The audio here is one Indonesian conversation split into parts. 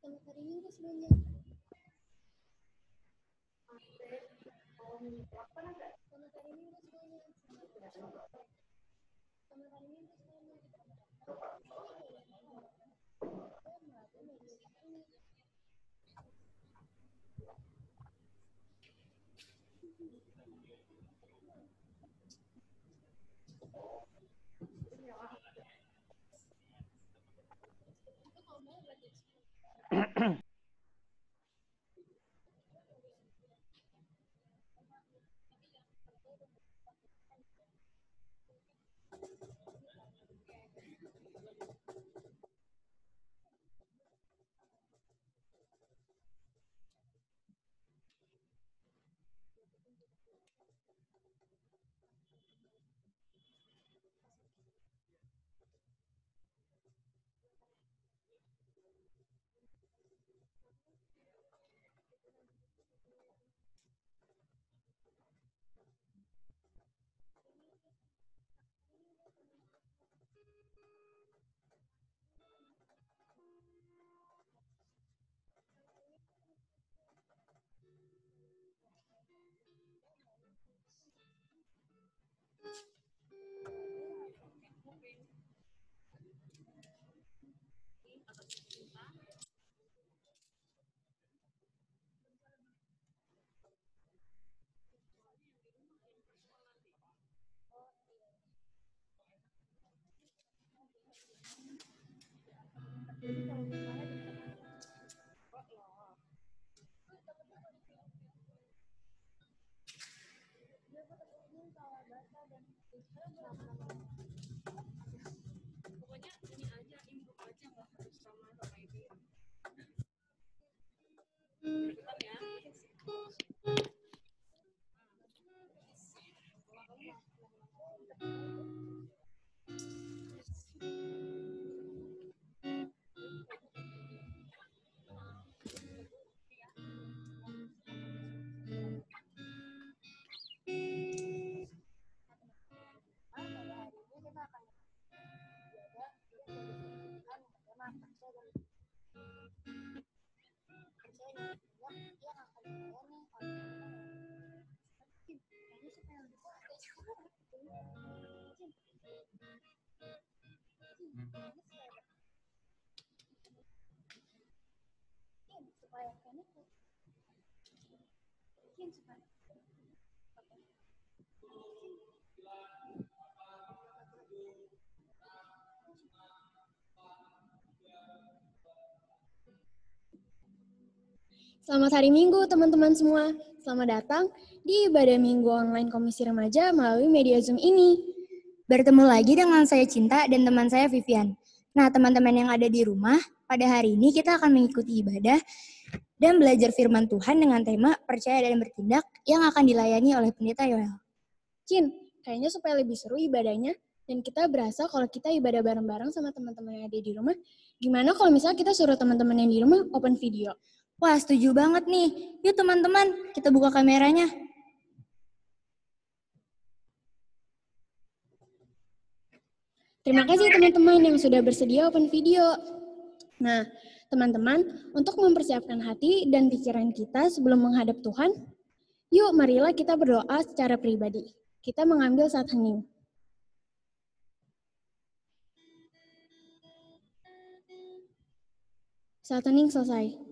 Selamat hari Minggu semuanya. Selamat hari Minggu semuanya. Selamat hari Minggu semuanya. Pokoknya ini aja, improve aja, nggak harus sama ini. Ya. Selamat hari Minggu teman-teman semua. Selamat datang di ibadah Minggu online Komisi Remaja melalui media Zoom ini. Bertemu lagi dengan saya Cinta dan teman saya Vivian. Nah, teman-teman yang ada di rumah, pada hari ini kita akan mengikuti ibadah dan belajar firman Tuhan dengan tema Percaya dan Bertindak yang akan dilayani oleh Pendeta Yoel. Cin, kayaknya supaya lebih seru ibadahnya dan kita berasa kalau kita ibadah bareng-bareng sama teman-teman yang ada di rumah, gimana kalau misalnya kita suruh teman-teman yang di rumah open video? Wah, setuju banget nih. Yuk teman-teman, kita buka kameranya. Terima kasih teman-teman yang sudah bersedia open video. Nah, teman-teman, untuk mempersiapkan hati dan pikiran kita sebelum menghadap Tuhan, yuk marilah kita berdoa secara pribadi. Kita mengambil saat hening. Saat hening selesai.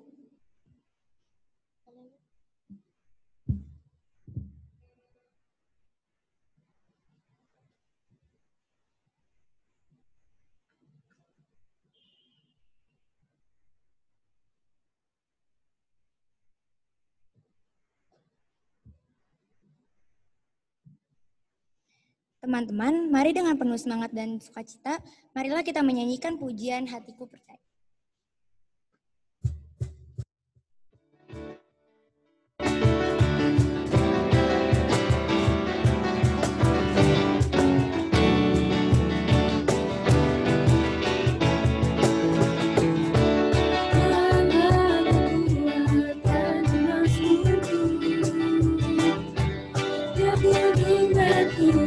Teman-teman, mari dengan penuh semangat dan sukacita, marilah kita menyanyikan pujian Hatiku Percaya.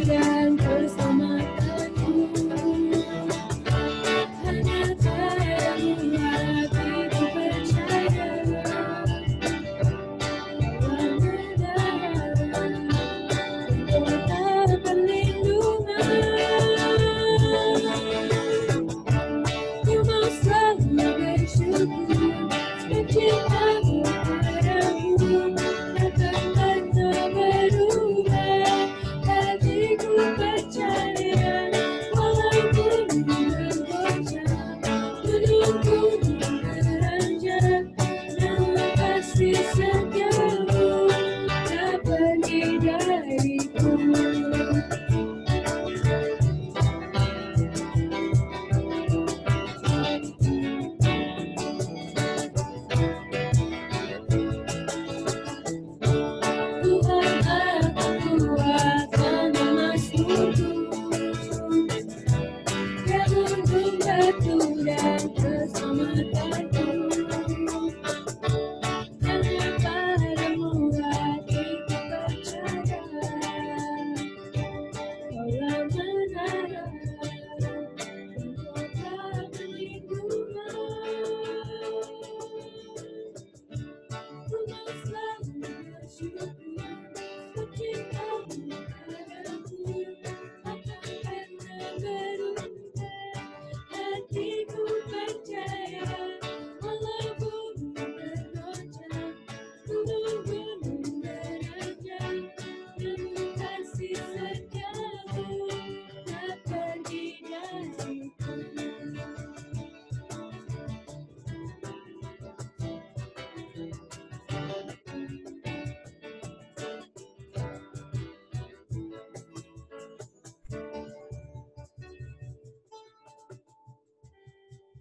Dan keselamatanku hanya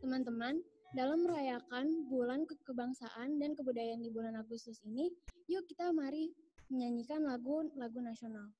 Teman-teman, dalam merayakan bulan kebangsaan dan kebudayaan di bulan Agustus ini, yuk kita mari menyanyikan lagu nasional.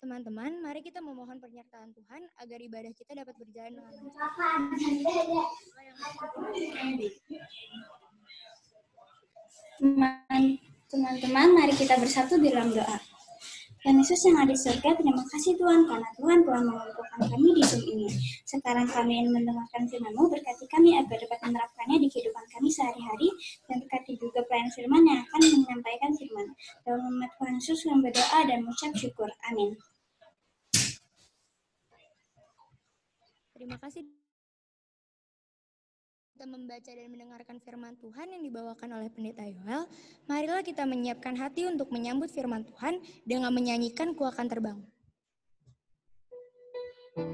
Teman-teman, mari kita memohon penyertaan Tuhan agar ibadah kita dapat berjalan dengan lancar. Teman-teman, mari kita bersatu di dalam doa. Tuhan Yesus yang ada di surga, terima kasih Tuhan karena Tuhan telah mengumpulkan kami di Zoom ini. Sekarang kami ingin mendengarkan firman-Mu, berkati kami agar dapat menerapkannya di kehidupan kami sehari-hari, dan berkati juga pelayan firman yang akan menyampaikan firman. Dalam nama Tuhan Yesus kami berdoa dan mengucap syukur. Amin. Terima kasih kita membaca dan mendengarkan firman Tuhan yang dibawakan oleh Pendeta Yoel. Marilah kita menyiapkan hati untuk menyambut firman Tuhan dengan menyanyikan Ku Akan Terbang. Ku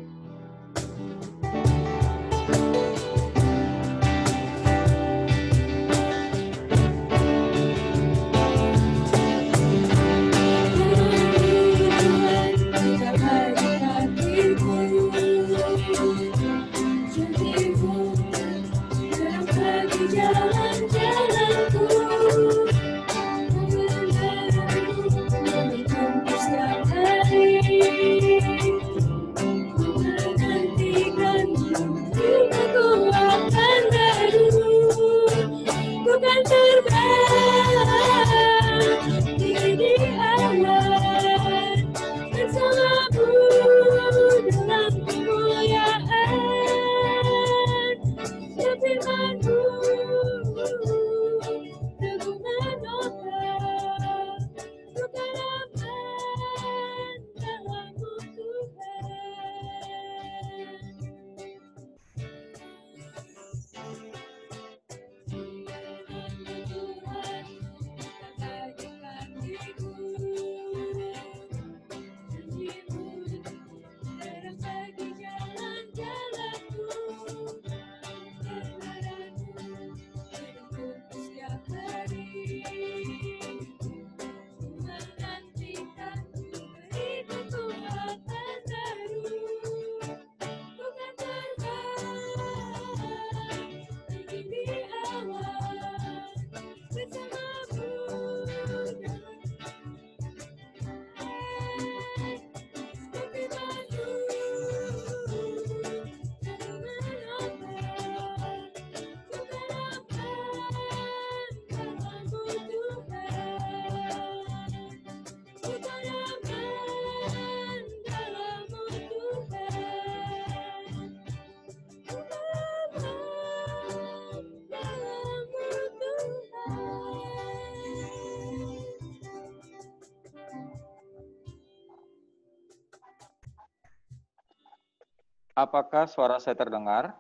Apakah suara saya terdengar?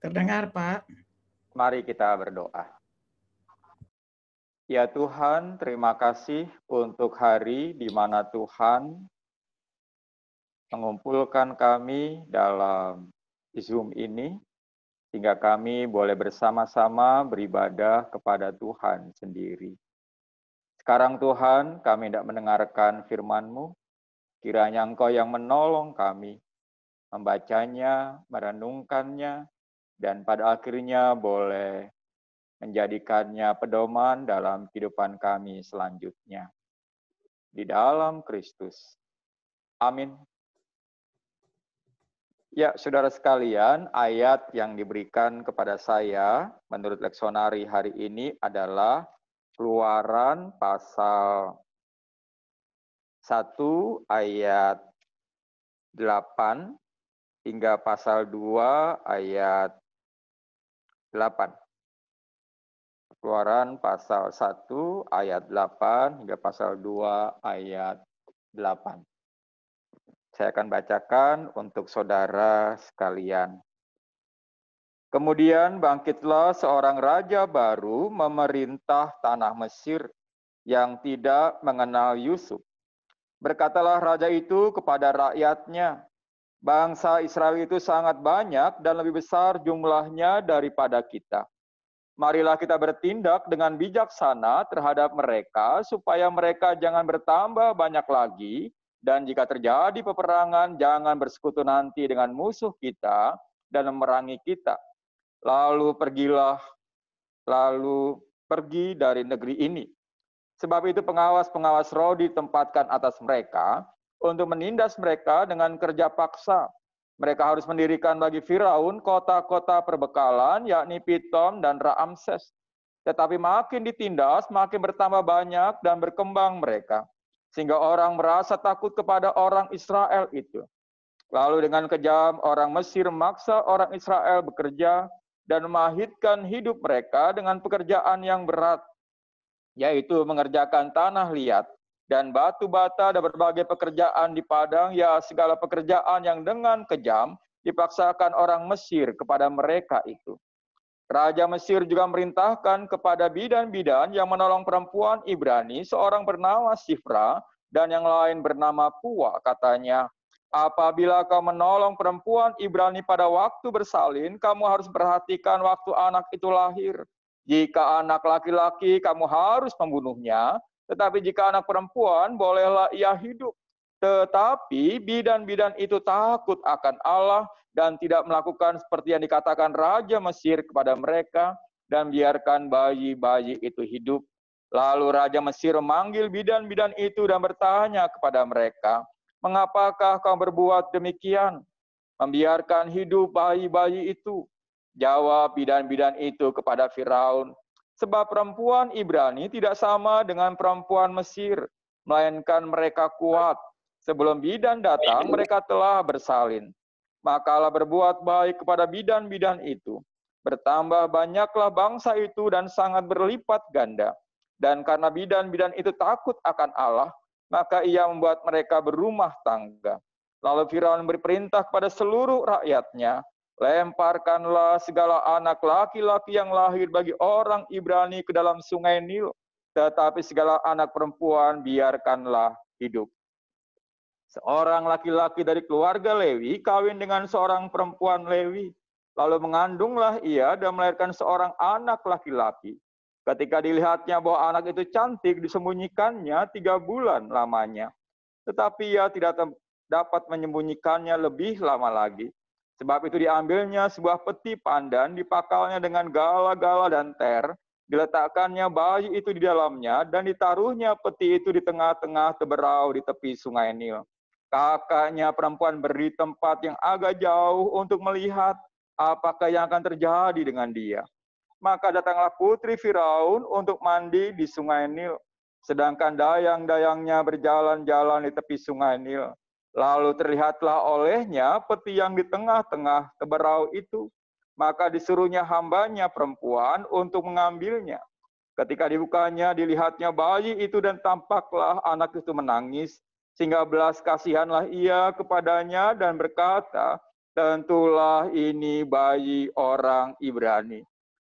Terdengar, Pak. Mari kita berdoa. Ya Tuhan, terima kasih untuk hari di mana Tuhan mengumpulkan kami dalam Zoom ini, sehingga kami boleh bersama-sama beribadah kepada Tuhan sendiri. Sekarang Tuhan, kami tidak mendengarkan firman-Mu, kiranya Engkau yang menolong kami, membacanya, merenungkannya, dan pada akhirnya boleh menjadikannya pedoman dalam kehidupan kami selanjutnya. Di dalam Kristus. Amin. Ya, saudara sekalian, ayat yang diberikan kepada saya menurut leksonari hari ini adalah Keluaran pasal 1 ayat 8 hingga pasal 2 ayat 8. Keluaran pasal 1 ayat 8 hingga pasal 2 ayat 8. Saya akan bacakan untuk saudara sekalian. Kemudian bangkitlah seorang raja baru memerintah tanah Mesir yang tidak mengenal Yusuf. Berkatalah raja itu kepada rakyatnya, bangsa Israel itu sangat banyak dan lebih besar jumlahnya daripada kita. Marilah kita bertindak dengan bijaksana terhadap mereka, supaya mereka jangan bertambah banyak lagi, dan jika terjadi peperangan, jangan bersekutu nanti dengan musuh kita dan memerangi kita. Lalu pergi dari negeri ini. Sebab itu pengawas-pengawas roh ditempatkan atas mereka untuk menindas mereka dengan kerja paksa. Mereka harus mendirikan bagi Firaun kota-kota perbekalan, yakni Pitom dan Raamses. Tetapi makin ditindas, makin bertambah banyak dan berkembang mereka. Sehingga orang merasa takut kepada orang Israel itu. Lalu dengan kejam, orang Mesir memaksa orang Israel bekerja dan memahitkan hidup mereka dengan pekerjaan yang berat, yaitu mengerjakan tanah liat dan batu bata dan berbagai pekerjaan di padang, ya segala pekerjaan yang dengan kejam dipaksakan orang Mesir kepada mereka itu. Raja Mesir juga merintahkan kepada bidan-bidan yang menolong perempuan Ibrani, seorang bernama Sifra dan yang lain bernama Pua, katanya, apabila kau menolong perempuan Ibrani pada waktu bersalin, kamu harus perhatikan waktu anak itu lahir. Jika anak laki-laki, kamu harus membunuhnya, tetapi jika anak perempuan, bolehlah ia hidup. Tetapi bidan-bidan itu takut akan Allah dan tidak melakukan seperti yang dikatakan Raja Mesir kepada mereka, dan biarkan bayi-bayi itu hidup. Lalu Raja Mesir memanggil bidan-bidan itu dan bertanya kepada mereka, mengapakah kau berbuat demikian, membiarkan hidup bayi-bayi itu? Jawab bidan-bidan itu kepada Firaun, sebab perempuan Ibrani tidak sama dengan perempuan Mesir, melainkan mereka kuat. Sebelum bidan datang, mereka telah bersalin. Makalah berbuat baik kepada bidan-bidan itu. Bertambah banyaklah bangsa itu dan sangat berlipat ganda. Dan karena bidan-bidan itu takut akan Allah, maka ia membuat mereka berumah tangga. Lalu Firaun berperintah kepada seluruh rakyatnya, lemparkanlah segala anak laki-laki yang lahir bagi orang Ibrani ke dalam sungai Nil, tetapi segala anak perempuan biarkanlah hidup. Seorang laki-laki dari keluarga Lewi kawin dengan seorang perempuan Lewi, lalu mengandunglah ia dan melahirkan seorang anak laki-laki. Ketika dilihatnya bahwa anak itu cantik, disembunyikannya 3 bulan lamanya. Tetapi ia tidak dapat menyembunyikannya lebih lama lagi. Sebab itu diambilnya sebuah peti pandan, dipakalnya dengan gala-gala dan ter, diletakkannya bayi itu di dalamnya, dan ditaruhnya peti itu di tengah-tengah teberau di tepi sungai Nil. Kakaknya perempuan beri tempat yang agak jauh untuk melihat apakah yang akan terjadi dengan dia. Maka datanglah putri Firaun untuk mandi di sungai Nil, sedangkan dayang-dayangnya berjalan-jalan di tepi sungai Nil. Lalu terlihatlah olehnya peti yang di tengah-tengah teberau itu. Maka disuruhnya hambanya perempuan untuk mengambilnya. Ketika dibukanya, dilihatnya bayi itu dan tampaklah anak itu menangis. Sehingga belas kasihanlah ia kepadanya dan berkata, tentulah ini bayi orang Ibrani.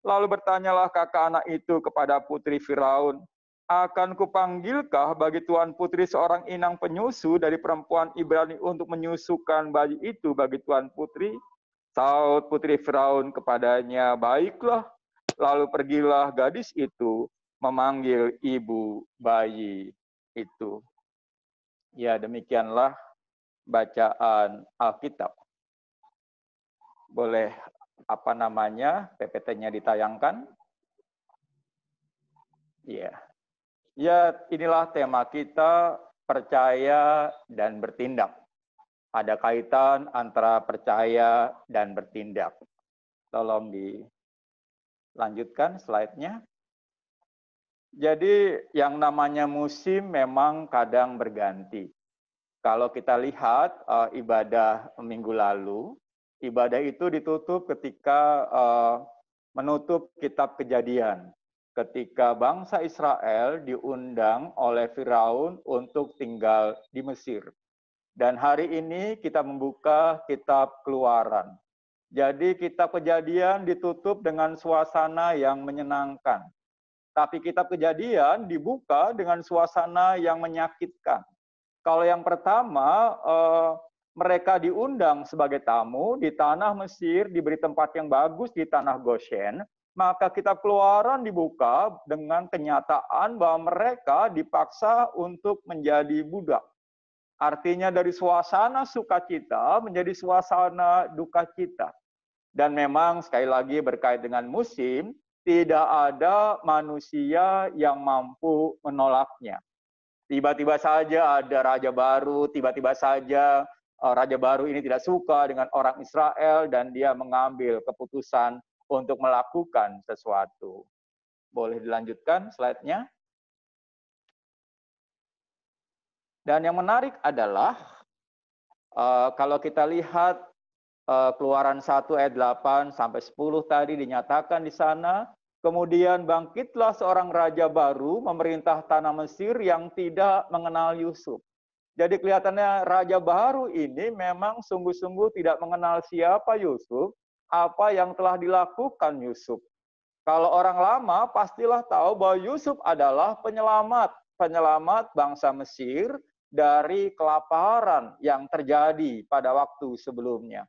Lalu bertanyalah kakak anak itu kepada putri Firaun, akan kupanggilkah bagi tuan putri seorang inang penyusu dari perempuan Ibrani untuk menyusukan bayi itu bagi tuan putri? Saud putri Firaun kepadanya, baiklah. Lalu pergilah gadis itu memanggil ibu bayi itu. Ya, demikianlah bacaan Alkitab. Boleh PPT-nya ditayangkan? Iya. Ya, inilah tema kita, percaya dan bertindak. Ada kaitan antara percaya dan bertindak. Tolong dilanjutkan slide-nya. Jadi yang namanya musim memang kadang berganti. Kalau kita lihat ibadah minggu lalu, ibadah itu ditutup ketika menutup kitab Kejadian. Ketika bangsa Israel diundang oleh Firaun untuk tinggal di Mesir. Dan hari ini kita membuka kitab Keluaran. Jadi kitab Kejadian ditutup dengan suasana yang menyenangkan. Tapi kitab Kejadian dibuka dengan suasana yang menyakitkan. Kalau yang pertama, mereka diundang sebagai tamu di tanah Mesir, diberi tempat yang bagus di tanah Goshen, maka kitab Keluaran dibuka dengan kenyataan bahwa mereka dipaksa untuk menjadi budak. Artinya dari suasana sukacita menjadi suasana duka cita. Dan memang sekali lagi berkait dengan musim, tidak ada manusia yang mampu menolaknya. Tiba-tiba saja ada raja baru, tiba-tiba saja raja baru ini tidak suka dengan orang Israel dan dia mengambil keputusan untuk melakukan sesuatu. Boleh dilanjutkan slide-nya. Dan yang menarik adalah kalau kita lihat Keluaran 1 ayat 8 sampai 10 tadi dinyatakan di sana, kemudian bangkitlah seorang raja baru memerintah tanah Mesir yang tidak mengenal Yusuf. Jadi kelihatannya raja baru ini memang sungguh-sungguh tidak mengenal siapa Yusuf, apa yang telah dilakukan Yusuf. Kalau orang lama pastilah tahu bahwa Yusuf adalah penyelamat bangsa Mesir dari kelaparan yang terjadi pada waktu sebelumnya.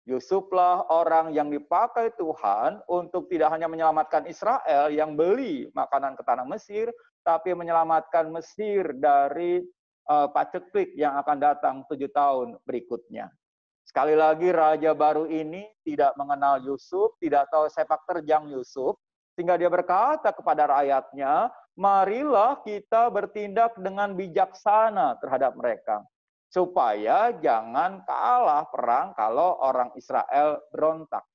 Yusuflah orang yang dipakai Tuhan untuk tidak hanya menyelamatkan Israel yang beli makanan ke tanah Mesir, tapi menyelamatkan Mesir dari paceklik yang akan datang 7 tahun berikutnya. Sekali lagi raja baru ini tidak mengenal Yusuf, tidak tahu sepak terjang Yusuf, sehingga dia berkata kepada rakyatnya, marilah kita bertindak dengan bijaksana terhadap mereka. Supaya jangan kalah perang kalau orang Israel berontak.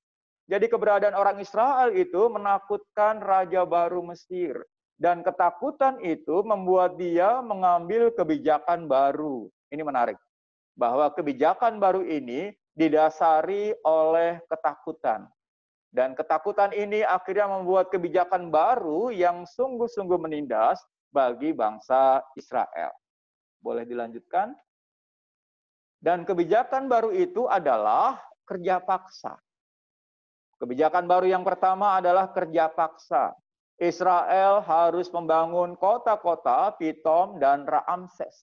Jadi keberadaan orang Israel itu menakutkan raja baru Mesir. Dan ketakutan itu membuat dia mengambil kebijakan baru. Ini menarik. Bahwa kebijakan baru ini didasari oleh ketakutan. Dan ketakutan ini akhirnya membuat kebijakan baru yang sungguh-sungguh menindas bagi bangsa Israel. Boleh dilanjutkan? Dan kebijakan baru itu adalah kerja paksa. Kebijakan baru yang pertama adalah kerja paksa. Israel harus membangun kota-kota Pitom dan Raamses.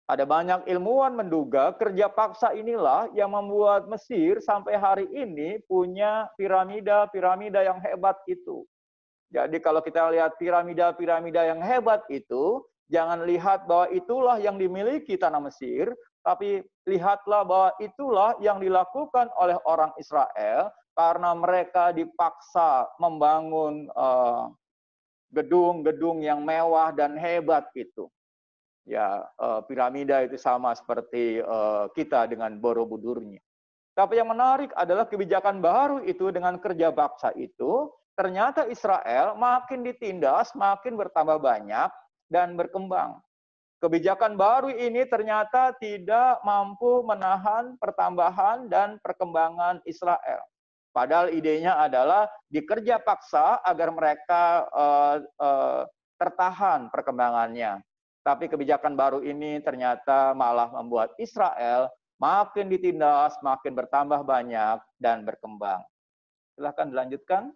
Ada banyak ilmuwan menduga kerja paksa inilah yang membuat Mesir sampai hari ini punya piramida-piramida yang hebat itu. Jadi kalau kita lihat piramida-piramida yang hebat itu, jangan lihat bahwa itulah yang dimiliki tanah Mesir, tapi lihatlah bahwa itulah yang dilakukan oleh orang Israel karena mereka dipaksa membangun gedung-gedung yang mewah dan hebat itu. Ya, piramida itu sama seperti kita dengan Borobudurnya. Tapi yang menarik adalah kebijakan baru itu dengan kerja paksa itu, ternyata Israel makin ditindas, makin bertambah banyak dan berkembang. Kebijakan baru ini ternyata tidak mampu menahan pertambahan dan perkembangan Israel. Padahal idenya adalah dikerja paksa agar mereka tertahan perkembangannya. Tapi kebijakan baru ini ternyata malah membuat Israel makin ditindas, makin bertambah banyak dan berkembang. Silahkan dilanjutkan.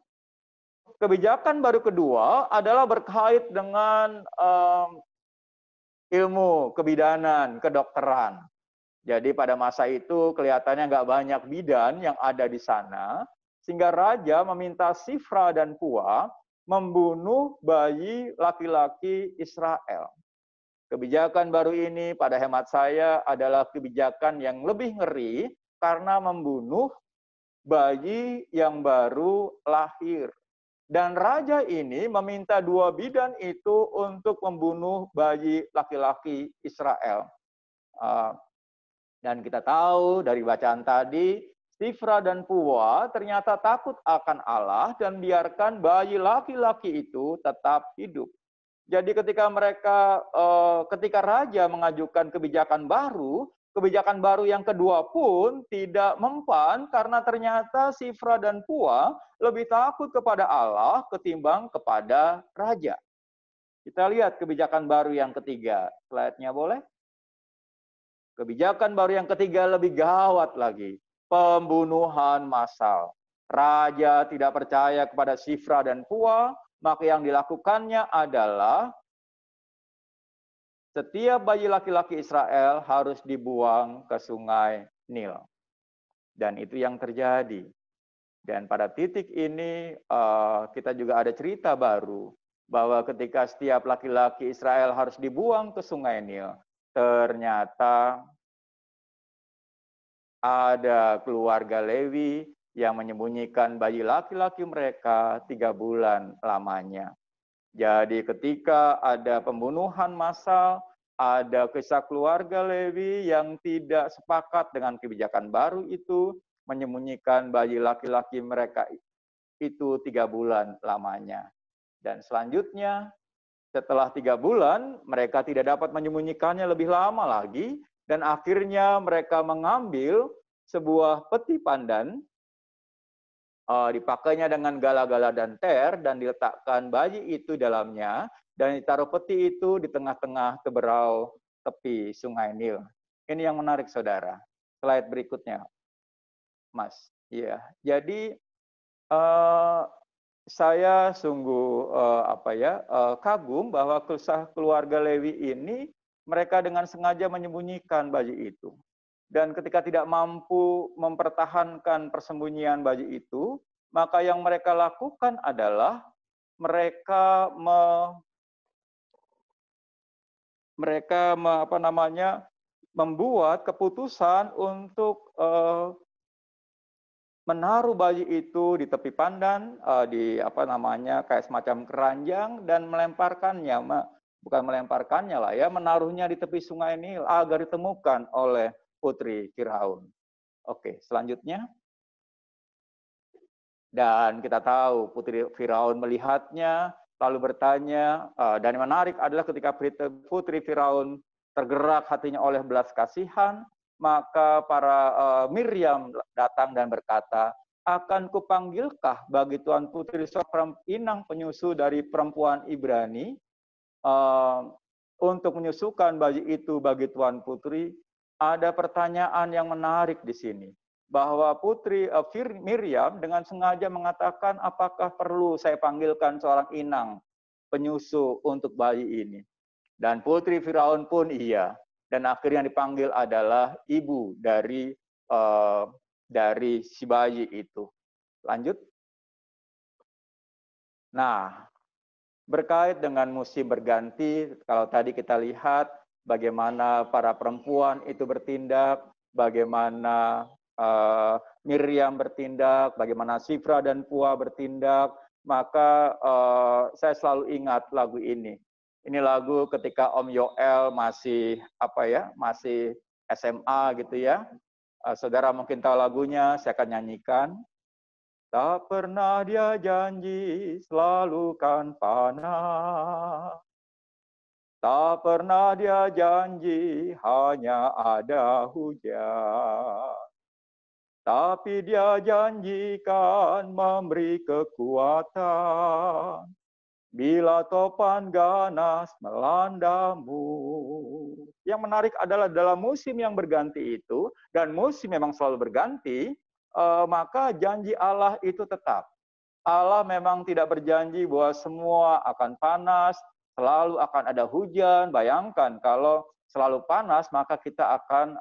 Kebijakan baru kedua adalah berkait dengan ilmu kebidanan, kedokteran. Jadi pada masa itu kelihatannya nggak banyak bidan yang ada di sana, sehingga raja meminta Sifra dan Pua membunuh bayi laki-laki Israel. Kebijakan baru ini pada hemat saya adalah kebijakan yang lebih ngeri karena membunuh bayi yang baru lahir. Dan raja ini meminta dua bidan itu untuk membunuh bayi laki-laki Israel. Dan kita tahu dari bacaan tadi, Sifra dan Pua ternyata takut akan Allah dan biarkan bayi laki-laki itu tetap hidup. Jadi ketika raja mengajukan kebijakan baru yang kedua pun tidak mempan karena ternyata Sifra dan Pua lebih takut kepada Allah ketimbang kepada raja. Kita lihat kebijakan baru yang ketiga. Slide-nya boleh? Kebijakan baru yang ketiga lebih gawat lagi. Pembunuhan massal. Raja tidak percaya kepada Sifra dan Pua, maka yang dilakukannya adalah setiap bayi laki-laki Israel harus dibuang ke sungai Nil. Dan itu yang terjadi. Dan pada titik ini kita juga ada cerita baru bahwa ketika setiap laki-laki Israel harus dibuang ke sungai Nil, ternyata ada keluarga Lewi yang menyembunyikan bayi laki-laki mereka 3 bulan lamanya. Jadi ketika ada pembunuhan massal, ada kisah keluarga Lewi yang tidak sepakat dengan kebijakan baru itu, menyembunyikan bayi laki-laki mereka itu 3 bulan lamanya. Dan selanjutnya, setelah 3 bulan, mereka tidak dapat menyembunyikannya lebih lama lagi, dan akhirnya mereka mengambil sebuah peti pandan, dipakainya dengan gala-gala dan ter, dan diletakkan bayi itu dalamnya, dan ditaruh peti itu di tengah-tengah teberau tepi sungai Nil. Ini yang menarik, saudara. Slide berikutnya, Mas. Iya, jadi saya sungguh kagum bahwa kisah keluarga Lewi ini mereka dengan sengaja menyembunyikan bayi itu. Dan ketika tidak mampu mempertahankan persembunyian bayi itu, maka yang mereka lakukan adalah mereka membuat keputusan untuk menaruh bayi itu di tepi pandan, kayak semacam keranjang, dan menaruhnya di tepi sungai Nil agar ditemukan oleh putri Firaun. Oke, selanjutnya. Dan kita tahu putri Firaun melihatnya, lalu bertanya, dan yang menarik adalah ketika putri Firaun tergerak hatinya oleh belas kasihan, maka Miriam datang dan berkata, akan kupanggilkah bagi Tuan Putri seorang inang penyusu dari perempuan Ibrani untuk menyusukan bayi itu bagi Tuan Putri? Ada pertanyaan yang menarik di sini, bahwa Putri Miriam dengan sengaja mengatakan, apakah perlu saya panggilkan seorang inang penyusu untuk bayi ini? Dan Putri Firaun pun iya. Dan akhirnya yang dipanggil adalah ibu dari si bayi itu. Lanjut. Nah, berkait dengan musim berganti, kalau tadi kita lihat bagaimana para perempuan itu bertindak, bagaimana Miriam bertindak, bagaimana Sifra dan Pua bertindak, maka saya selalu ingat lagu ini. Ini lagu ketika Om Yoel masih SMA gitu ya. Saudara mungkin tahu lagunya, saya akan nyanyikan. Tak pernah dia janji, selalu kan panas. Tak pernah dia janji, hanya ada hujan. Tapi dia janjikan memberi kekuatan. bila topan ganas melandamu. Yang menarik adalah dalam musim yang berganti itu, dan musim memang selalu berganti, maka janji Allah itu tetap. Allah memang tidak berjanji bahwa semua akan panas, selalu akan ada hujan. Bayangkan kalau selalu panas, maka kita akan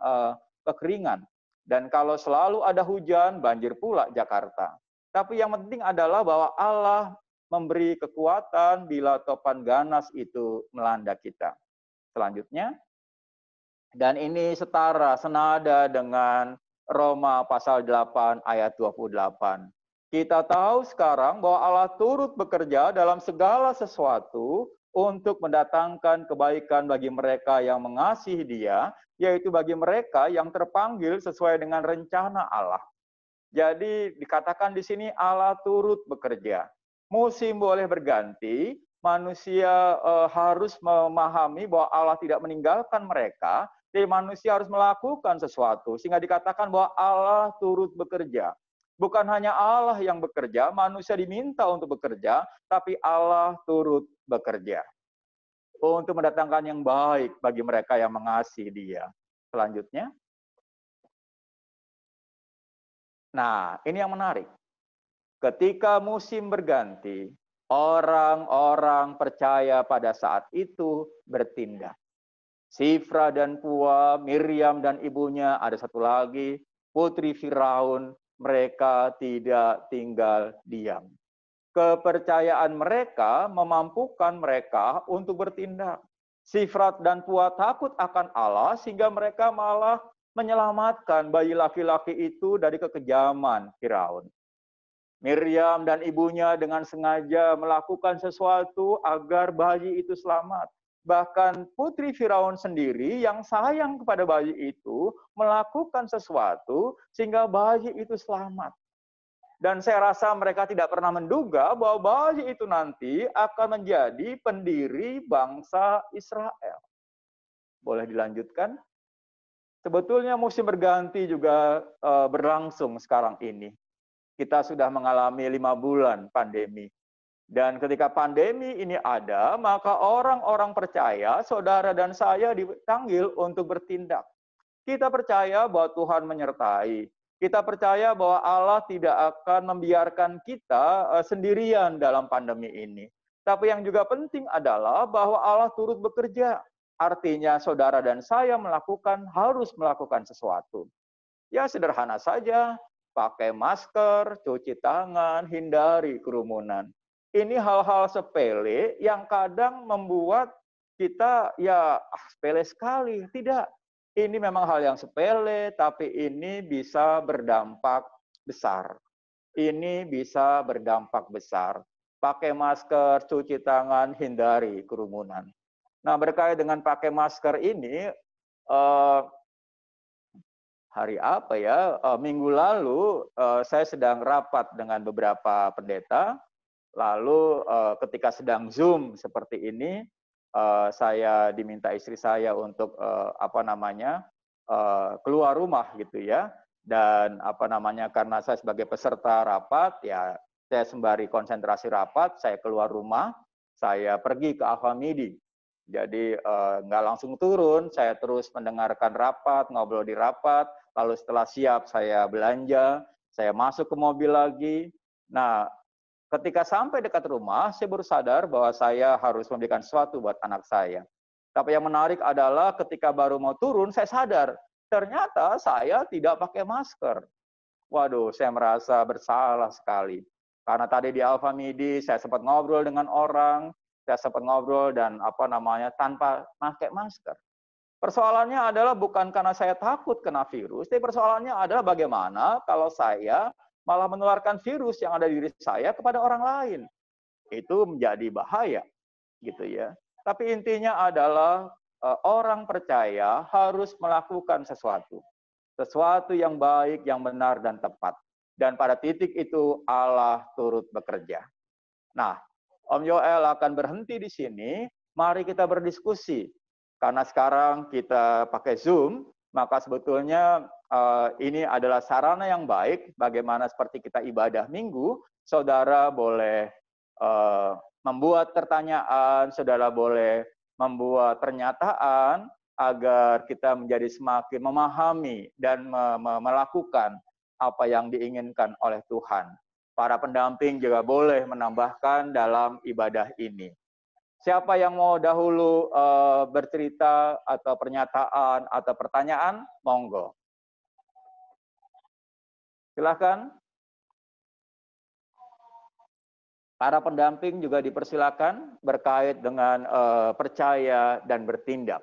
kekeringan. Dan kalau selalu ada hujan, banjir pula Jakarta. Tapi yang penting adalah bahwa Allah memberi kekuatan bila topan ganas itu melanda kita. Selanjutnya, dan ini setara, senada dengan Roma pasal 8 ayat 28. Kita tahu sekarang bahwa Allah turut bekerja dalam segala sesuatu untuk mendatangkan kebaikan bagi mereka yang mengasihi Dia, yaitu bagi mereka yang terpanggil sesuai dengan rencana Allah. Jadi dikatakan di sini Allah turut bekerja. Musim boleh berganti, manusia harus memahami bahwa Allah tidak meninggalkan mereka, jadi manusia harus melakukan sesuatu. Sehingga dikatakan bahwa Allah turut bekerja. Bukan hanya Allah yang bekerja, manusia diminta untuk bekerja, tapi Allah turut bekerja. Untuk mendatangkan yang baik bagi mereka yang mengasihi Dia. Selanjutnya. Nah, ini yang menarik. Ketika musim berganti, orang-orang percaya pada saat itu bertindak. Sifra dan Pua, Miriam dan ibunya, ada satu lagi, putri Firaun, mereka tidak tinggal diam. Kepercayaan mereka memampukan mereka untuk bertindak. Sifra dan Pua takut akan Allah sehingga mereka malah menyelamatkan bayi laki-laki itu dari kekejaman Firaun. Miriam dan ibunya dengan sengaja melakukan sesuatu agar bayi itu selamat. Bahkan putri Firaun sendiri yang sayang kepada bayi itu melakukan sesuatu sehingga bayi itu selamat. Dan saya rasa mereka tidak pernah menduga bahwa bayi itu nanti akan menjadi pendiri bangsa Israel. Boleh dilanjutkan? Sebetulnya musim berganti juga berlangsung sekarang ini. Kita sudah mengalami 5 bulan pandemi. Dan ketika pandemi ini ada, maka orang-orang percaya, saudara dan saya dipanggil untuk bertindak. Kita percaya bahwa Tuhan menyertai. Kita percaya bahwa Allah tidak akan membiarkan kita sendirian dalam pandemi ini. Tapi yang juga penting adalah bahwa Allah turut bekerja. Artinya saudara dan saya harus melakukan sesuatu. Ya sederhana saja, pakai masker, cuci tangan, hindari kerumunan. Ini hal-hal sepele yang kadang membuat kita sepele sekali. Tidak, ini memang hal yang sepele, tapi ini bisa berdampak besar. Ini bisa berdampak besar. Pakai masker, cuci tangan, hindari kerumunan. Nah, berkait dengan pakai masker ini, hari apa ya? Minggu lalu saya sedang rapat dengan beberapa pendeta. Lalu ketika sedang Zoom seperti ini, saya diminta istri saya untuk keluar rumah gitu ya. Dan karena saya sebagai peserta rapat, ya saya sembari konsentrasi rapat, saya keluar rumah, saya pergi ke Alfamidi. Jadi nggak langsung turun, saya terus mendengarkan rapat, ngobrol di rapat, lalu setelah siap saya belanja, saya masuk ke mobil lagi. Nah, ketika sampai dekat rumah, saya baru sadar bahwa saya harus memberikan sesuatu buat anak saya. Tapi yang menarik adalah ketika baru mau turun, saya sadar, ternyata saya tidak pakai masker. Waduh, saya merasa bersalah sekali. Karena tadi di Alfamidi, saya sempat ngobrol dengan orang, saya sempat ngobrol dan tanpa pakai masker. Persoalannya adalah bukan karena saya takut kena virus, tapi persoalannya adalah bagaimana kalau saya malah menularkan virus yang ada di diri saya kepada orang lain. Itu menjadi bahaya, gitu ya. Tapi intinya adalah orang percaya harus melakukan sesuatu. Sesuatu yang baik, yang benar dan tepat. Dan pada titik itu Allah turut bekerja. Nah, Om Yoel akan berhenti di sini, mari kita berdiskusi. Karena sekarang kita pakai Zoom, maka sebetulnya ini adalah sarana yang baik, bagaimana seperti kita ibadah minggu, saudara boleh membuat pertanyaan, saudara boleh membuat pernyataan agar kita menjadi semakin memahami dan melakukan apa yang diinginkan oleh Tuhan. Para pendamping juga boleh menambahkan dalam ibadah ini. Siapa yang mau dahulu bercerita atau pernyataan atau pertanyaan? Monggo. Silakan. Para pendamping juga dipersilakan berkait dengan percaya dan bertindak.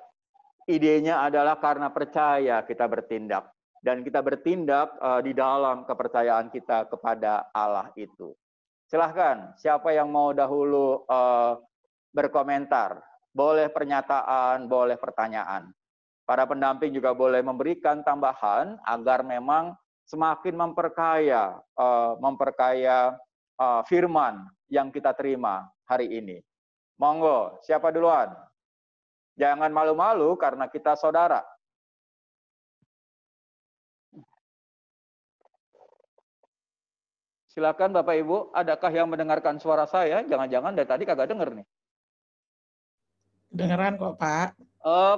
Idenya adalah karena percaya kita bertindak. Dan kita bertindak di dalam kepercayaan kita kepada Allah itu. Silahkan, siapa yang mau dahulu berkomentar? Boleh pernyataan, boleh pertanyaan. Para pendamping juga boleh memberikan tambahan agar memang semakin memperkaya firman yang kita terima hari ini. Monggo, siapa duluan? Jangan malu-malu karena kita saudara. Silakan Bapak Ibu, adakah yang mendengarkan suara saya? Jangan-jangan dari tadi kagak denger nih. Dengeran kok Pak.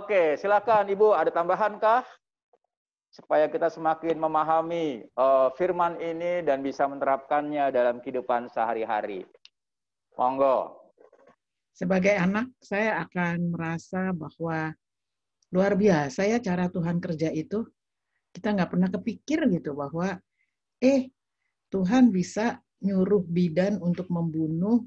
Oke, silakan Ibu, ada tambahan kah? Supaya kita semakin memahami firman ini dan bisa menerapkannya dalam kehidupan sehari-hari. Monggo. Sebagai anak, saya akan merasa bahwa luar biasa ya cara Tuhan kerja itu. Kita nggak pernah kepikir gitu bahwa Tuhan bisa nyuruh bidan untuk membunuh,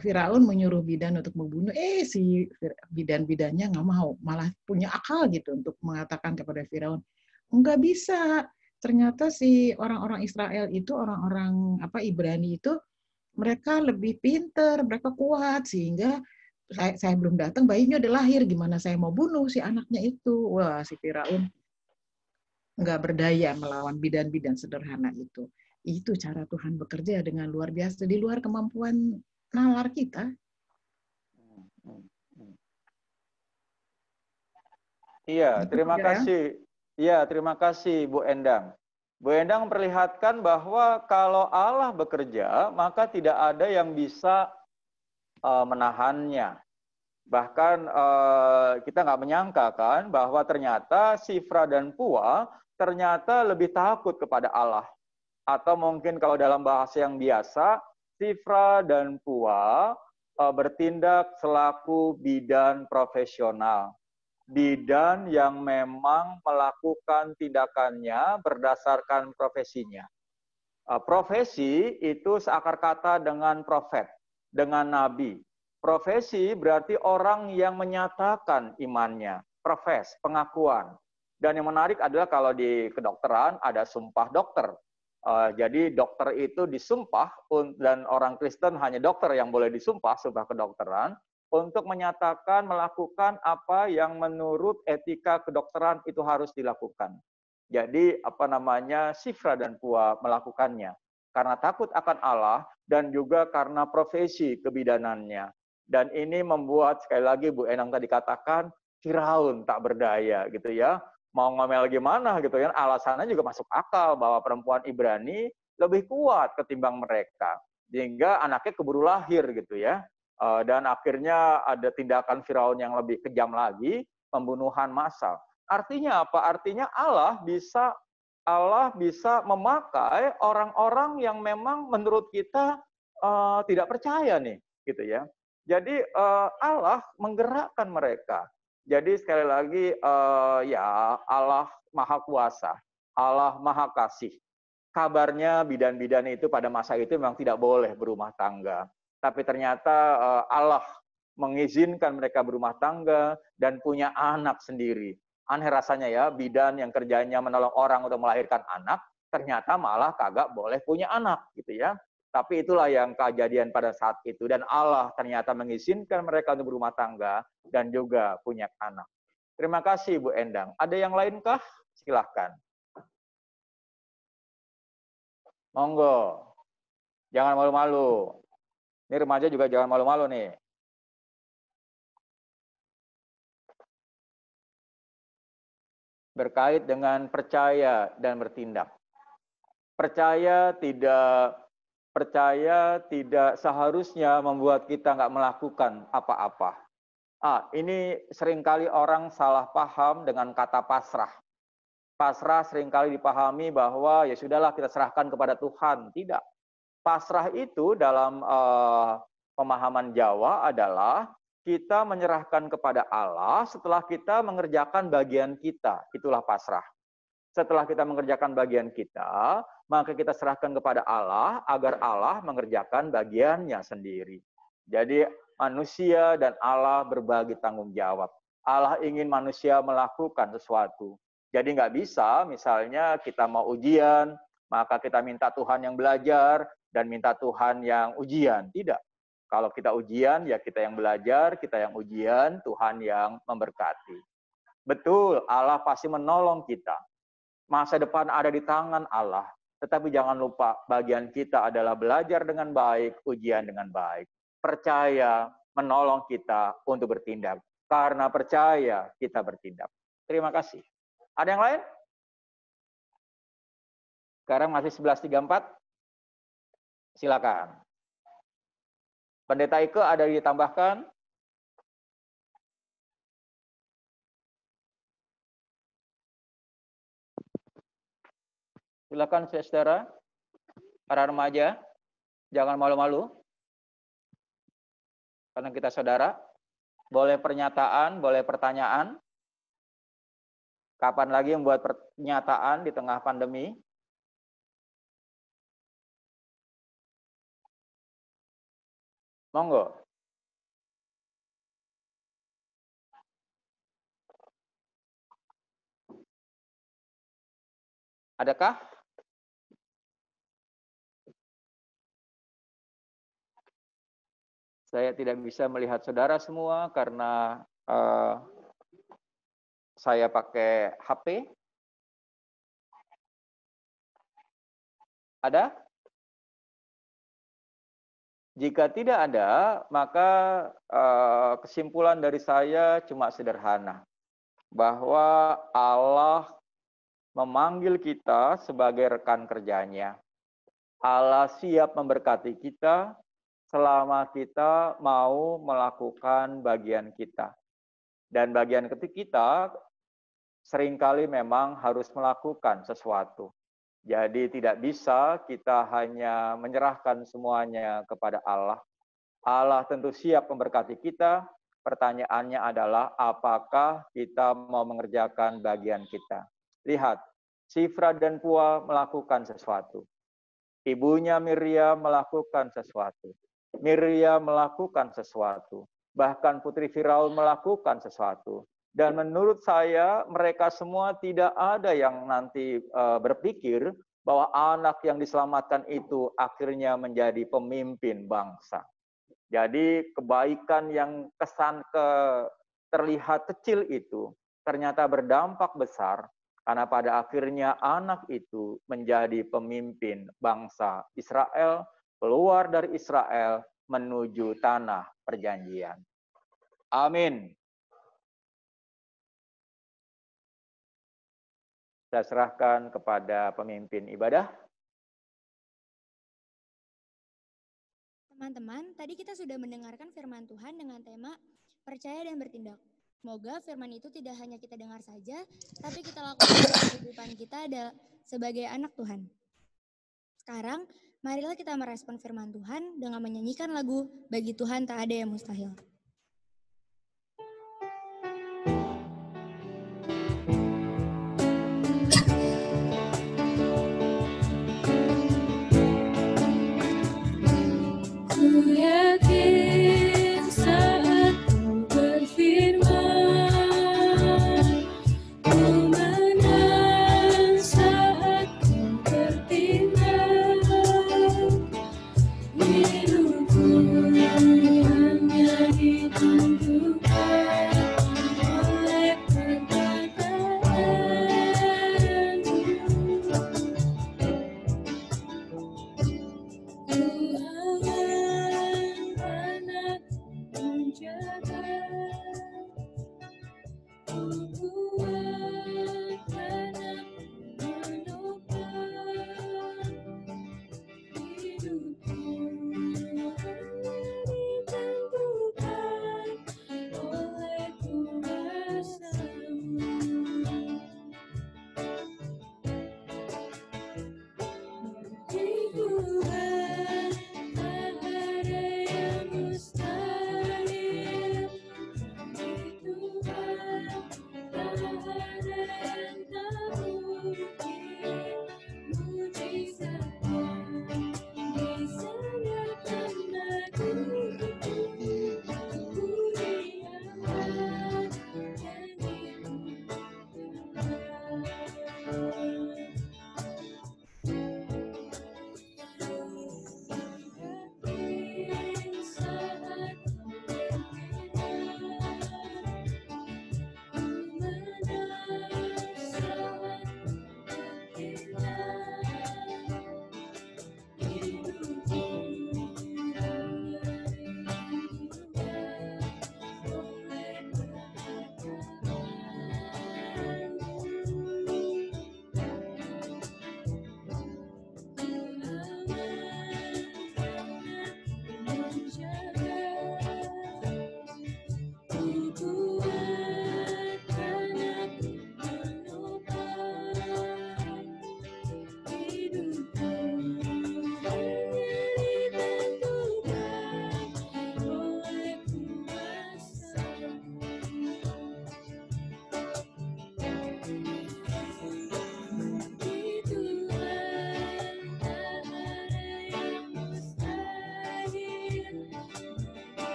Firaun menyuruh bidan untuk membunuh, si bidan-bidannya nggak mau, malah punya akal gitu untuk mengatakan kepada Firaun, nggak bisa. Ternyata si orang-orang Israel itu, orang-orang Ibrani itu, mereka lebih pinter, mereka kuat, sehingga saya belum datang, bayinya udah lahir, gimana saya mau bunuh si anaknya itu. Wah, si Firaun nggak berdaya melawan bidan-bidan sederhana itu. Itu cara Tuhan bekerja dengan luar biasa, di luar kemampuan nalar kita. Iya, terima kasih. Iya, terima kasih Bu Endang. Bu Endang memperlihatkan bahwa kalau Allah bekerja, maka tidak ada yang bisa menahannya. Bahkan kita nggak menyangka kan bahwa ternyata Sifra dan Pua ternyata lebih takut kepada Allah. Atau mungkin kalau dalam bahasa yang biasa, Sifra dan Pua bertindak selaku bidan profesional. Bidan yang memang melakukan tindakannya berdasarkan profesinya. Profesi itu seakar kata dengan profet, dengan nabi. Profesi berarti orang yang menyatakan imannya, profes, pengakuan. Dan yang menarik adalah kalau di kedokteran ada sumpah dokter. Jadi dokter itu disumpah, dan orang Kristen hanya dokter yang boleh disumpah, sumpah kedokteran, untuk menyatakan melakukan apa yang menurut etika kedokteran itu harus dilakukan. Jadi Sifra dan Pua melakukannya karena takut akan Allah dan juga karena profesi kebidanannya. Dan ini membuat sekali lagi Bu Endang tadi katakan Firaun tak berdaya gitu ya. Mau ngomel gimana gitu ya. Alasannya juga masuk akal bahwa perempuan Ibrani lebih kuat ketimbang mereka. Sehingga anaknya keburu lahir gitu ya. Dan akhirnya ada tindakan Firaun yang lebih kejam lagi, pembunuhan massal. Artinya apa? Artinya Allah bisa memakai orang-orang yang memang menurut kita tidak percaya nih, gitu ya. Jadi Allah menggerakkan mereka. Jadi sekali lagi Allah Maha Kuasa, Allah Maha Kasih. Kabarnya bidan-bidan itu pada masa itu memang tidak boleh berumah tangga. Tapi ternyata Allah mengizinkan mereka berumah tangga dan punya anak sendiri. Aneh rasanya ya, bidan yang kerjanya menolong orang untuk melahirkan anak, ternyata malah kagak boleh punya anak gitu ya. Tapi itulah yang kejadian pada saat itu. Dan Allah ternyata mengizinkan mereka untuk berumah tangga dan juga punya anak. Terima kasih Bu Endang. Ada yang lainkah? Silahkan. Monggo. Jangan malu-malu. Ini remaja juga jangan malu-malu nih. Berkait dengan percaya dan bertindak. Percaya tidak Percaya tidak seharusnya membuat kita nggak melakukan apa-apa. Ini seringkali orang salah paham dengan kata pasrah. Pasrah seringkali dipahami bahwa ya sudahlah kita serahkan kepada Tuhan. Tidak. Pasrah itu dalam pemahaman Jawa adalah kita menyerahkan kepada Allah setelah kita mengerjakan bagian kita. Itulah pasrah. Setelah kita mengerjakan bagian kita, maka kita serahkan kepada Allah agar Allah mengerjakan bagiannya sendiri. Jadi manusia dan Allah berbagi tanggung jawab. Allah ingin manusia melakukan sesuatu. Jadi nggak bisa misalnya kita mau ujian, maka kita minta Tuhan yang belajar dan minta Tuhan yang ujian. Tidak. Kalau kita ujian, ya kita yang belajar, kita yang ujian, Tuhan yang memberkati. Betul, Allah pasti menolong kita. Masa depan ada di tangan Allah. Tetapi jangan lupa, bagian kita adalah belajar dengan baik, ujian dengan baik. Percaya menolong kita untuk bertindak. Karena percaya kita bertindak. Terima kasih. Ada yang lain? Sekarang masih 11.34. Silakan. Pendeta Ike ada ditambahkan? Silakan saudara, para remaja, jangan malu-malu. Karena kita saudara, boleh pernyataan, boleh pertanyaan. Kapan lagi membuat pernyataan di tengah pandemi? Monggo. Adakah? Saya tidak bisa melihat saudara semua karena saya pakai HP. Ada? Jika tidak ada, maka kesimpulan dari saya cuma sederhana. Bahwa Allah memanggil kita sebagai rekan kerjanya. Allah siap memberkati kita selama kita mau melakukan bagian kita. Dan bagian kita seringkali memang harus melakukan sesuatu. Jadi tidak bisa kita hanya menyerahkan semuanya kepada Allah. Allah tentu siap memberkati kita. Pertanyaannya adalah apakah kita mau mengerjakan bagian kita. Lihat, Sifra dan Pua melakukan sesuatu. Ibunya Miriam melakukan sesuatu. Miriam melakukan sesuatu. Bahkan Putri Firaun melakukan sesuatu. Dan menurut saya mereka semua tidak ada yang nanti berpikir bahwa anak yang diselamatkan itu akhirnya menjadi pemimpin bangsa. Jadi kebaikan yang terlihat kecil itu ternyata berdampak besar karena pada akhirnya anak itu menjadi pemimpin bangsa Israel, keluar dari Israel menuju tanah perjanjian. Amin. Saya serahkan kepada pemimpin ibadah. Teman-teman, tadi kita sudah mendengarkan firman Tuhan dengan tema percaya dan bertindak. Semoga firman itu tidak hanya kita dengar saja, tapi kita lakukan dalam kehidupan kita sebagai anak Tuhan. Sekarang, marilah kita merespon firman Tuhan dengan menyanyikan lagu Bagi Tuhan Tak Ada Yang Mustahil.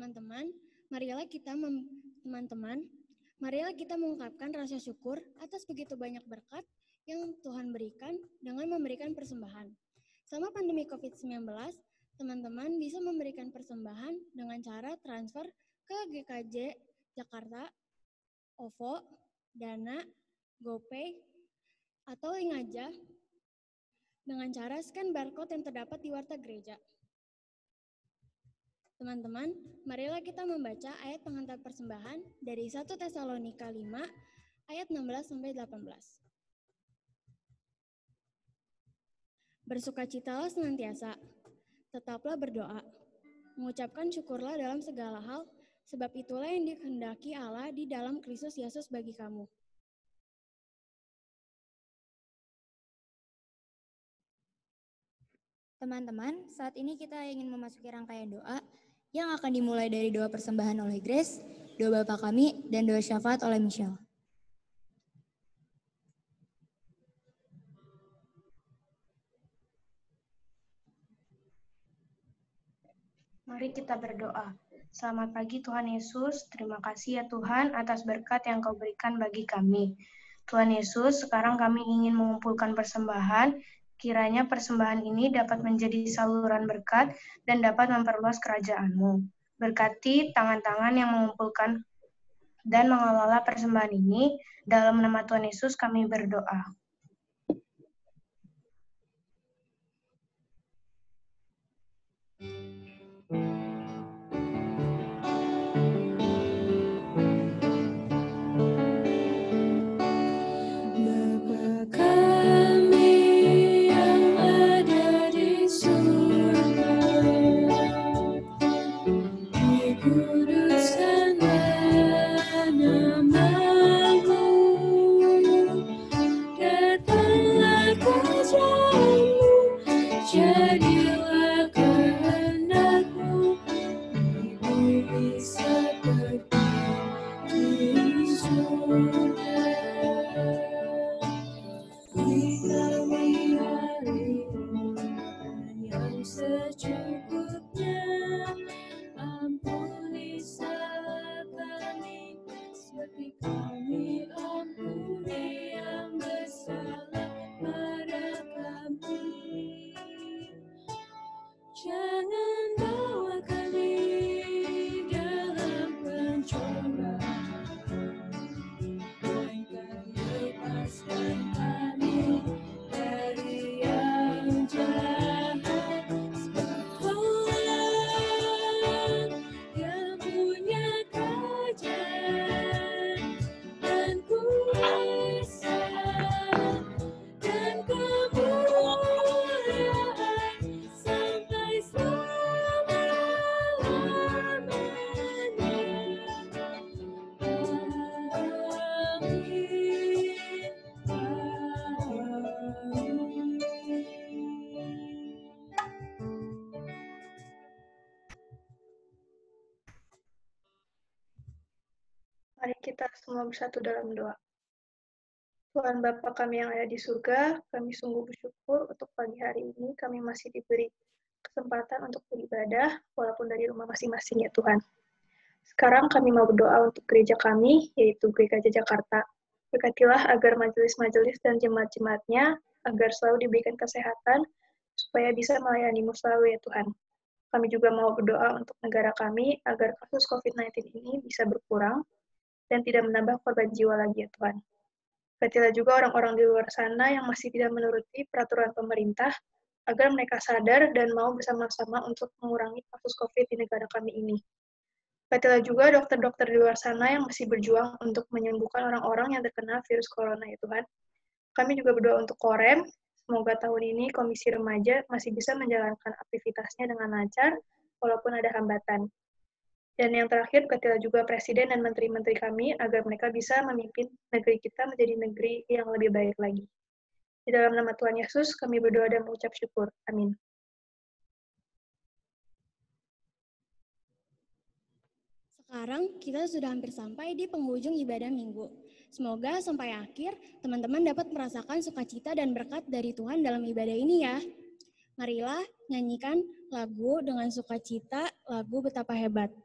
Teman-teman, marilah kita mengungkapkan rasa syukur atas begitu banyak berkat yang Tuhan berikan dengan memberikan persembahan. Selama pandemi COVID-19, teman-teman bisa memberikan persembahan dengan cara transfer ke GKJ Jakarta, OVO, Dana, GoPay, atau link aja dengan cara scan barcode yang terdapat di warta gereja. Teman-teman, marilah kita membaca ayat pengantar persembahan dari 1 Tesalonika 5 ayat 16-18. Bersukacitalah senantiasa, tetaplah berdoa, mengucapkan syukurlah dalam segala hal, sebab itulah yang dikehendaki Allah di dalam Kristus Yesus bagi kamu. Teman-teman, saat ini kita ingin memasuki rangkaian doa yang akan dimulai dari doa persembahan oleh Grace, doa Bapa Kami, dan doa syafaat oleh Michelle. Mari kita berdoa. Selamat pagi Tuhan Yesus, terima kasih ya Tuhan atas berkat yang Kau berikan bagi kami. Tuhan Yesus, sekarang kami ingin mengumpulkan persembahan, kiranya persembahan ini dapat menjadi saluran berkat dan dapat memperluas kerajaan-Mu. Berkati tangan-tangan yang mengumpulkan dan mengelola persembahan ini, dalam nama Tuhan Yesus kami berdoa. Mari kita semua bersatu dalam doa. Tuhan Bapa kami yang ada di surga, kami sungguh bersyukur untuk pagi hari ini kami masih diberi kesempatan untuk beribadah, walaupun dari rumah masing-masing ya Tuhan. Sekarang kami mau berdoa untuk gereja kami, yaitu GKJ Jakarta. Berkatilah agar majelis-majelis dan jemaat-jemaatnya, agar selalu diberikan kesehatan, supaya bisa melayani-Mu selalu ya Tuhan. Kami juga mau berdoa untuk negara kami, agar kasus COVID-19 ini bisa berkurang, dan tidak menambah korban jiwa lagi ya Tuhan. Berkatilah juga orang-orang di luar sana yang masih tidak menuruti peraturan pemerintah, agar mereka sadar dan mau bersama-sama untuk mengurangi kasus COVID di negara kami ini. Berkatilah juga dokter-dokter di luar sana yang masih berjuang untuk menyembuhkan orang-orang yang terkena virus corona ya Tuhan. Kami juga berdoa untuk Korem, semoga tahun ini Komisi Remaja masih bisa menjalankan aktivitasnya dengan lancar, walaupun ada hambatan. Dan yang terakhir, berkatilah juga Presiden dan Menteri-Menteri kami agar mereka bisa memimpin negeri kita menjadi negeri yang lebih baik lagi. Di dalam nama Tuhan Yesus, kami berdoa dan mengucap syukur. Amin. Sekarang kita sudah hampir sampai di penghujung ibadah minggu. Semoga sampai akhir, teman-teman dapat merasakan sukacita dan berkat dari Tuhan dalam ibadah ini ya. Marilah nyanyikan lagu dengan sukacita, lagu Betapa Hebat.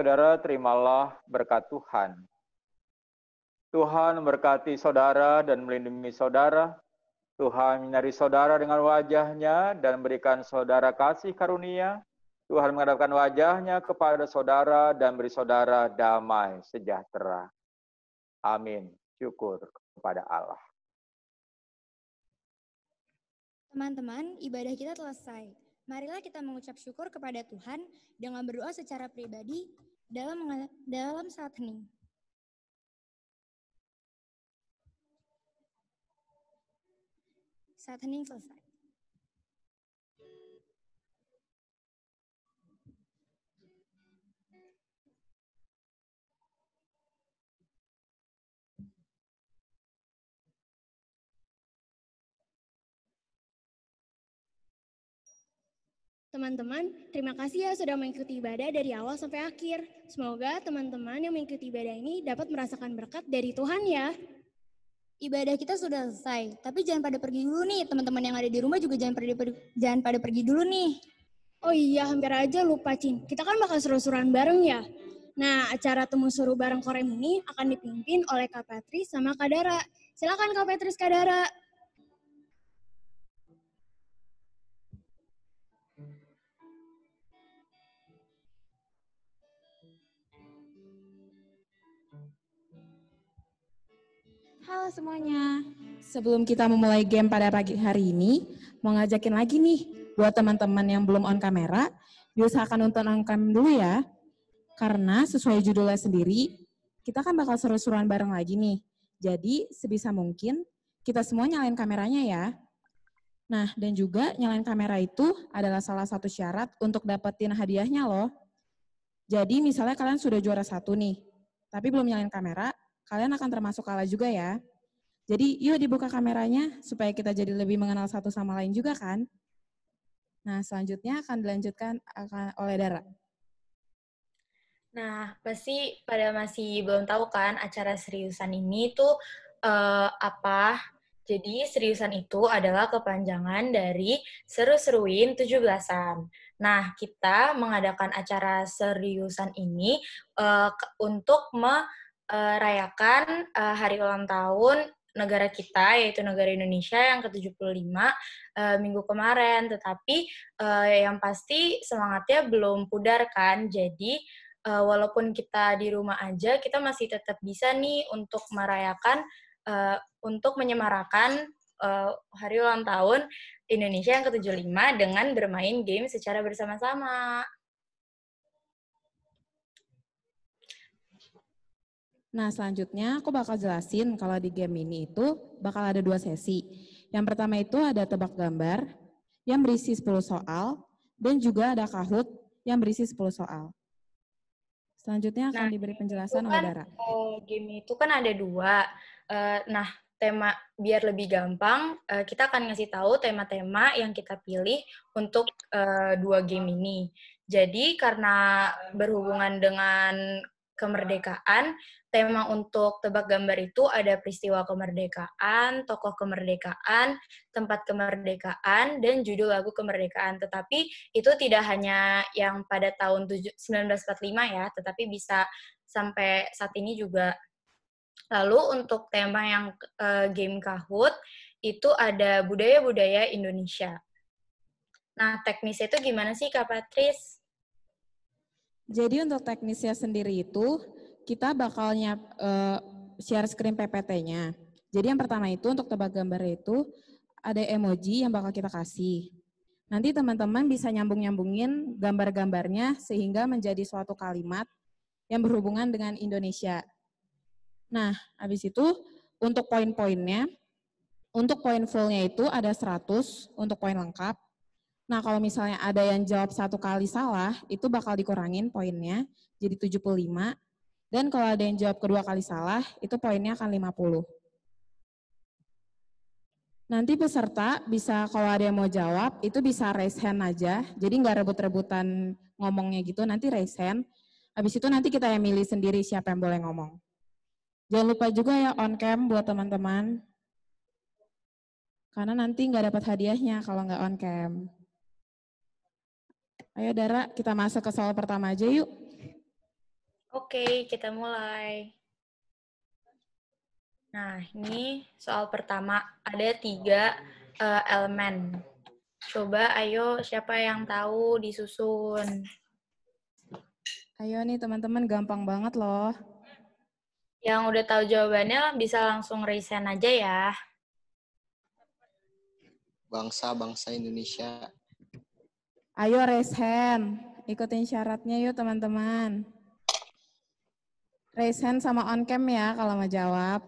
Saudara, terimalah berkat Tuhan. Tuhan memberkati saudara dan melindungi saudara. Tuhan menyinari saudara dengan wajah-Nya dan memberikan saudara kasih karunia. Tuhan menghadapkan wajah-Nya kepada saudara dan beri saudara damai sejahtera. Amin. Syukur kepada Allah. Teman-teman, ibadah kita selesai. Marilah kita mengucap syukur kepada Tuhan dengan berdoa secara pribadi dalam saat hening. Saat hening selesai. Teman-teman, terima kasih ya sudah mengikuti ibadah dari awal sampai akhir. Semoga teman-teman yang mengikuti ibadah ini dapat merasakan berkat dari Tuhan ya. Ibadah kita sudah selesai, tapi jangan pada pergi dulu nih. Teman-teman yang ada di rumah juga jangan pada pergi dulu nih. Oh iya, hampir aja lupa, Cin. Kita kan bakal seru-seruan bareng ya. Nah, acara temu seru bareng Korem ini akan dipimpin oleh Kak Patris sama Kak Dara. Silakan Kak Patris, Kak Dara. Halo semuanya, sebelum kita memulai game pada pagi hari ini, mau ngajakin lagi nih, buat teman-teman yang belum on kamera, diusahakan untuk on cam dulu ya. Karena sesuai judulnya sendiri, kita kan bakal seru-seruan bareng lagi nih. Jadi sebisa mungkin, kita semua nyalain kameranya ya. Nah, dan juga nyalain kamera itu adalah salah satu syarat untuk dapetin hadiahnya loh. Jadi misalnya kalian sudah juara 1 nih, tapi belum nyalain kamera, kalian akan termasuk kalah juga ya. Jadi yuk dibuka kameranya supaya kita jadi lebih mengenal satu sama lain juga kan. Nah selanjutnya akan dilanjutkan oleh Dara. Nah pasti pada masih belum tahu kan acara seriusan ini tuh apa. Jadi seriusan itu adalah kepanjangan dari seru-seruin 17-an. Nah kita mengadakan acara seriusan ini untuk merayakan hari ulang tahun negara kita, yaitu negara Indonesia yang ke-75 minggu kemarin. Tetapi yang pasti semangatnya belum pudar kan. Jadi walaupun kita di rumah aja, kita masih tetap bisa nih untuk merayakan, untuk menyemarakan hari ulang tahun Indonesia yang ke-75 dengan bermain game secara bersama-sama. Nah, selanjutnya aku bakal jelasin kalau di game ini itu bakal ada 2 sesi. Yang pertama itu ada tebak gambar yang berisi 10 soal dan juga ada Kahoot yang berisi 10 soal. Selanjutnya akan diberi penjelasan oleh Dara. Game itu kan ada 2. Nah, tema biar lebih gampang, kita akan ngasih tahu tema-tema yang kita pilih untuk 2 game ini. Jadi karena berhubungan dengan kemerdekaan, tema untuk tebak gambar itu ada peristiwa kemerdekaan, tokoh kemerdekaan, tempat kemerdekaan, dan judul lagu kemerdekaan. Tetapi itu tidak hanya yang pada tahun 1945 ya, tetapi bisa sampai saat ini juga. Lalu untuk tema yang game Kahoot, itu ada budaya-budaya Indonesia. Nah, teknisnya itu gimana sih, Kak Patris? Jadi untuk teknisnya sendiri itu, kita bakal share screen PPT-nya. Jadi yang pertama itu untuk tebak gambar itu, ada emoji yang bakal kita kasih. Nanti teman-teman bisa nyambung-nyambungin gambar-gambarnya sehingga menjadi suatu kalimat yang berhubungan dengan Indonesia. Nah, habis itu untuk poin-poinnya, untuk poin full-nya itu ada 100 untuk poin lengkap. Nah, kalau misalnya ada yang jawab 1 kali salah, itu bakal dikurangin poinnya jadi 75. Dan kalau ada yang jawab 2 kali salah, itu poinnya akan 50. Nanti peserta bisa, kalau ada yang mau jawab, itu bisa raise hand aja. Jadi nggak rebut-rebutan ngomongnya gitu, nanti raise hand. Habis itu nanti kita yang milih sendiri siapa yang boleh ngomong. Jangan lupa juga ya on cam buat teman-teman. Karena nanti nggak dapat hadiahnya kalau nggak on cam. Ayo Dara, kita masuk ke soal pertama aja yuk. Oke, kita mulai. Nah, ini soal pertama. Ada 3 elemen. Coba ayo siapa yang tahu disusun. Ayo nih teman-teman, gampang banget loh. Yang udah tahu jawabannya bisa langsung raise hand aja ya. Bangsa-bangsa Indonesia. Ayo raise hand, ikutin syaratnya yuk teman-teman. Raise hand sama on cam ya kalau mau jawab.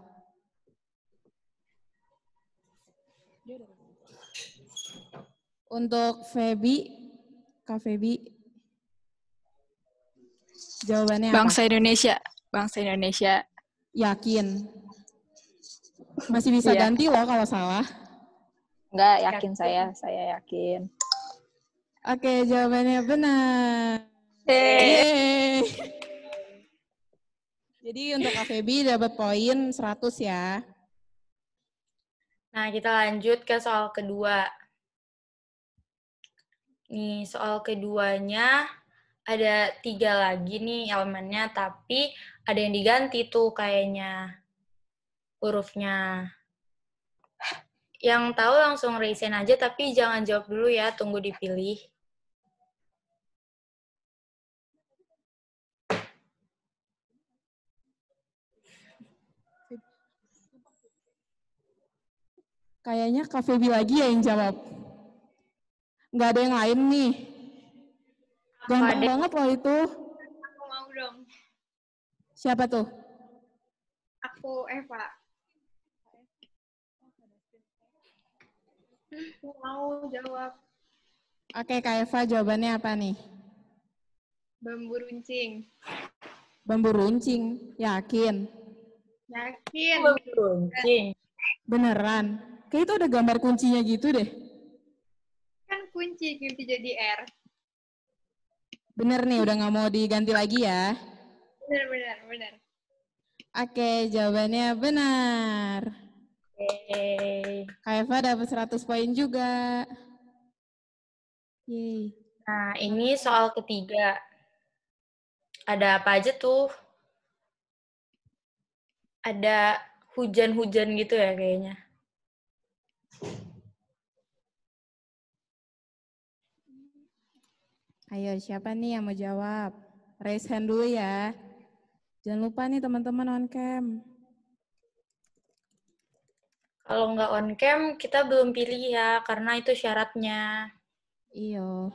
Untuk Feby, Kak Feby, jawabannya Bangsa apa? Indonesia. Bangsa Indonesia. Yakin? Masih bisa ganti loh kalau salah. Enggak, yakin saya yakin. Oke, jawabannya benar. Yeay. Jadi untuk Kak Feby dapat poin 100 ya. Nah, kita lanjut ke soal kedua. Nih, soal keduanya ada 3 lagi nih elemennya, tapi ada yang diganti tuh kayaknya hurufnya. Yang tahu langsung raise hand aja, tapi jangan jawab dulu ya, tunggu dipilih. Kayaknya Kak Feby lagi ya yang jawab. Nggak ada yang lain nih. Gampang banget loh itu. Aku mau dong. Siapa tuh? Aku Eva. Aku mau jawab. Oke, Kak Eva jawabannya apa nih? Bambu runcing. Bambu runcing, yakin? Yakin. Bambu runcing. Beneran? Kayak itu ada gambar kuncinya gitu deh. Kan kunci jadi R. Bener nih, udah nggak mau diganti lagi ya? Benar. Oke, jawabannya benar. Yeay. Kak Eva dapat 100 poin juga. Yeay. Nah, ini soal ketiga. Ada apa aja tuh? Ada hujan-hujan gitu ya kayaknya. Ayo, siapa nih yang mau jawab? Raise hand dulu ya. Jangan lupa nih teman-teman on cam. Kalau nggak on cam, kita belum pilih ya, karena itu syaratnya. Iyo.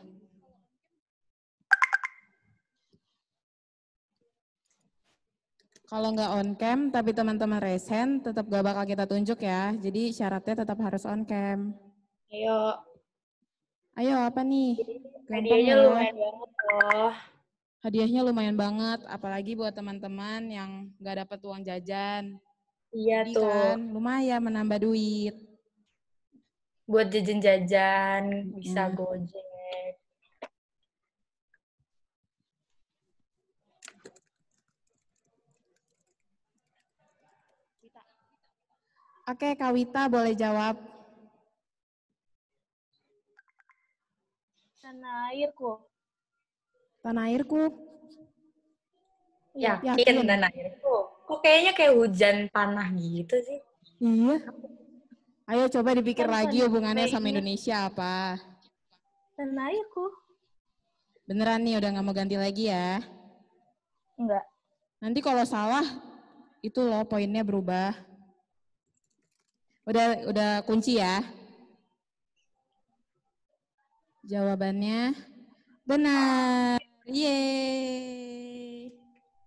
Kalau nggak on cam, tapi teman-teman raise hand, tetap gak bakal kita tunjuk ya. Jadi syaratnya tetap harus on cam. Ayo. Ayo, apa nih? Gampang Hadiahnya ya. lumayan banget loh. Hadiahnya lumayan banget, apalagi buat teman-teman yang nggak dapat uang jajan. Iya Jadi tuh. kan lumayan menambah duit. Buat jajan-jajan, bisa Gojek. Oke, Kak Wita boleh jawab. Tanah airku. Tanah airku. Yakin tanah airku. Kok kayaknya kayak hujan panah gitu sih? Iya. Ayo coba dipikir Kan lagi hubungannya sama tanahnya. Indonesia apa. Tanah airku. Beneran nih udah nggak mau ganti lagi ya? Enggak. Nanti kalau salah itu loh poinnya berubah. Udah kunci ya? Jawabannya benar. Yeay.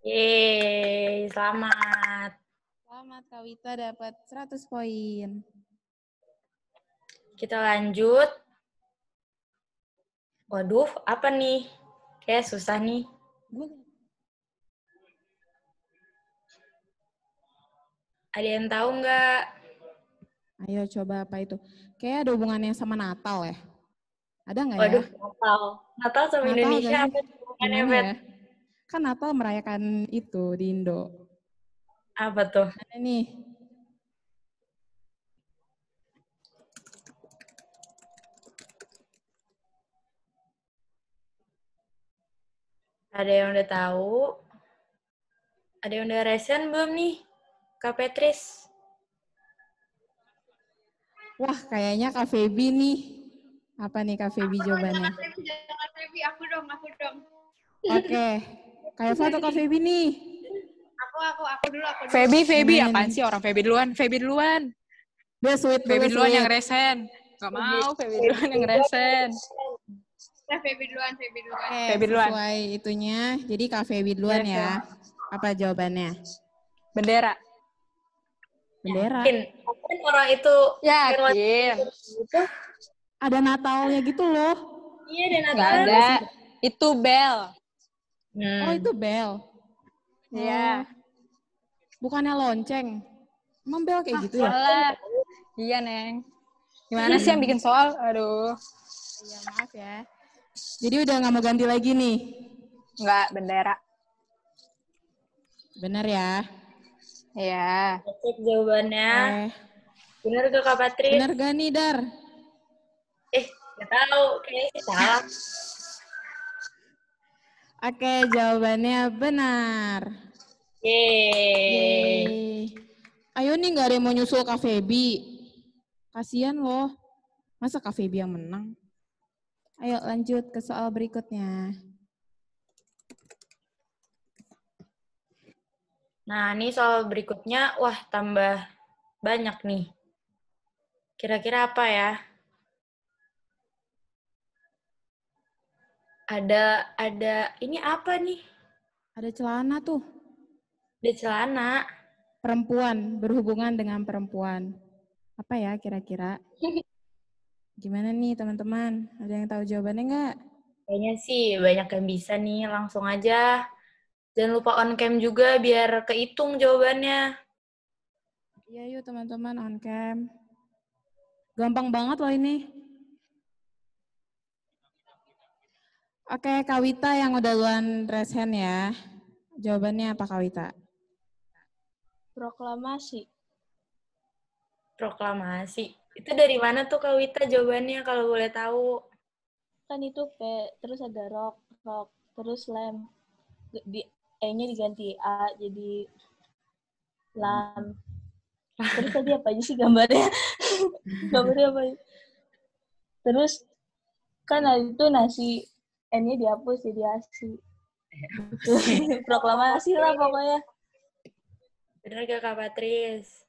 Yeay, selamat. Selamat Kak Wita dapat 100 poin. Kita lanjut. Waduh, apa nih? Kayak susah nih. Ada yang tahu nggak? Ayo coba apa itu? Kayak ada hubungannya sama Natal ya? Ada nggak ya? Waduh, Natal. Natal sama Natal Indonesia gak apa sih? hubungannya, Gimana Bet? ya? Kan Natal merayakan itu di Indo. Apa tuh? Mana nih? Ada yang udah tahu? Ada yang udah resen belum nih? Kak Petris? Wah, kayaknya Kak Feby nih. Apa nih Kak Feby jawabannya? Jangan Feby, aku dong. Oke. Kak Eva atau Kak Feby nih? Aku dulu. Feby, Gimana apaan nih? sih orang Feby duluan? Feby duluan. Dia sweet dulu, Feby duluan sweet. yang resen. Gak mau, Feby duluan yang resen. Feby duluan. Oke, Feby duluan. sesuai itunya. Jadi Kak Feby duluan ya. Apa jawabannya? Bendera. Bendera. Yakin orang itu Yakin. gitu? Ada Natalnya gitu loh. Iya, dan Gak Natal. ada. Itu bel. Oh, itu bel. Iya. Bukannya lonceng. Emang bel kayak gitu ya? Salah. Iya, Neng. Gimana sih yang bikin soal? Aduh. Iya, maaf ya. Jadi udah nggak mau ganti lagi nih? Enggak, bendera. Bener ya? Iya. Cek jawabannya. Bener gak Kak Patris? Bener gak nih, Dar? Gak tahu. Kayaknya salah. Oke, jawabannya benar. Yeay. Ayo nih, nggak ada yang mau nyusul Kak Feby. Kasian loh. Masa Kak Feby yang menang? Ayo lanjut ke soal berikutnya. Nah, ini soal berikutnya, wah tambah banyak nih. Kira-kira apa ya? Ada, ini apa nih? Ada celana tuh. Ada celana. Perempuan, berhubungan dengan perempuan. Apa ya kira-kira? Gimana nih teman-teman? Ada yang tahu jawabannya nggak? Kayaknya sih banyak yang bisa nih, langsung aja. Jangan lupa on cam juga biar kehitung jawabannya. Iya yuk teman-teman on cam. Gampang banget loh ini. Oke, Kak Wita yang udah duluan raise hand ya. Jawabannya apa Kak Wita? Proklamasi. Proklamasi. Itu dari mana tuh Kak Wita jawabannya kalau boleh tahu? Kan itu P, terus ada rock, terus lem. E-nya diganti A jadi lam. Terus tadi apa aja sih gambarnya? Gambarnya apa? Terus kan hari itu nasi N-nya dihapus jadi ASI. Proklamasi lah pokoknya. Bener gak Kak Patris?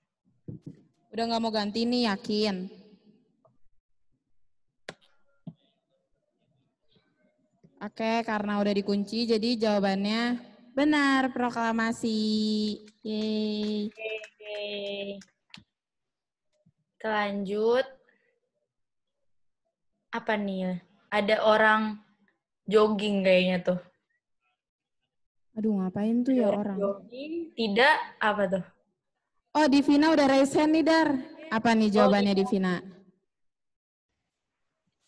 Udah nggak mau ganti nih, yakin? Oke, karena udah dikunci, jadi jawabannya benar, proklamasi. Yeay. Yeay. Kita lanjut. Apa nih ya? Ada orang jogging kayaknya tuh. Aduh, ngapain tuh ya orang? Jogging, tidak, apa tuh? Oh, Divina udah raise hand nih, Dar. Apa nih jawabannya, Divina?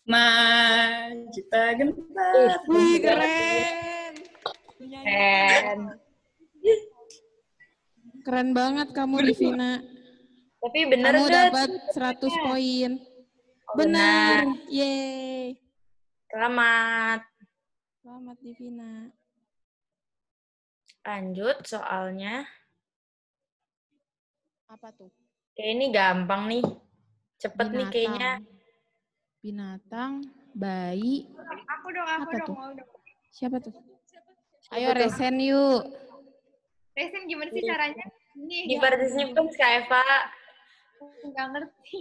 Maju gentar. Wih, keren. Keren. Keren banget kamu, Divina. Tapi bener kamu gak? dapat 100 poin. Oh, benar. Yeay. Selamat. Selamat, Divina. Lanjut soalnya. Apa tuh? Kayak ini gampang nih. Cepet nih kayaknya. Binatang, bayi. Aku dong. Siapa tuh? Ayo resen yuk. Resen gimana sih caranya? Di participants Kak Eva. Nggak ngerti.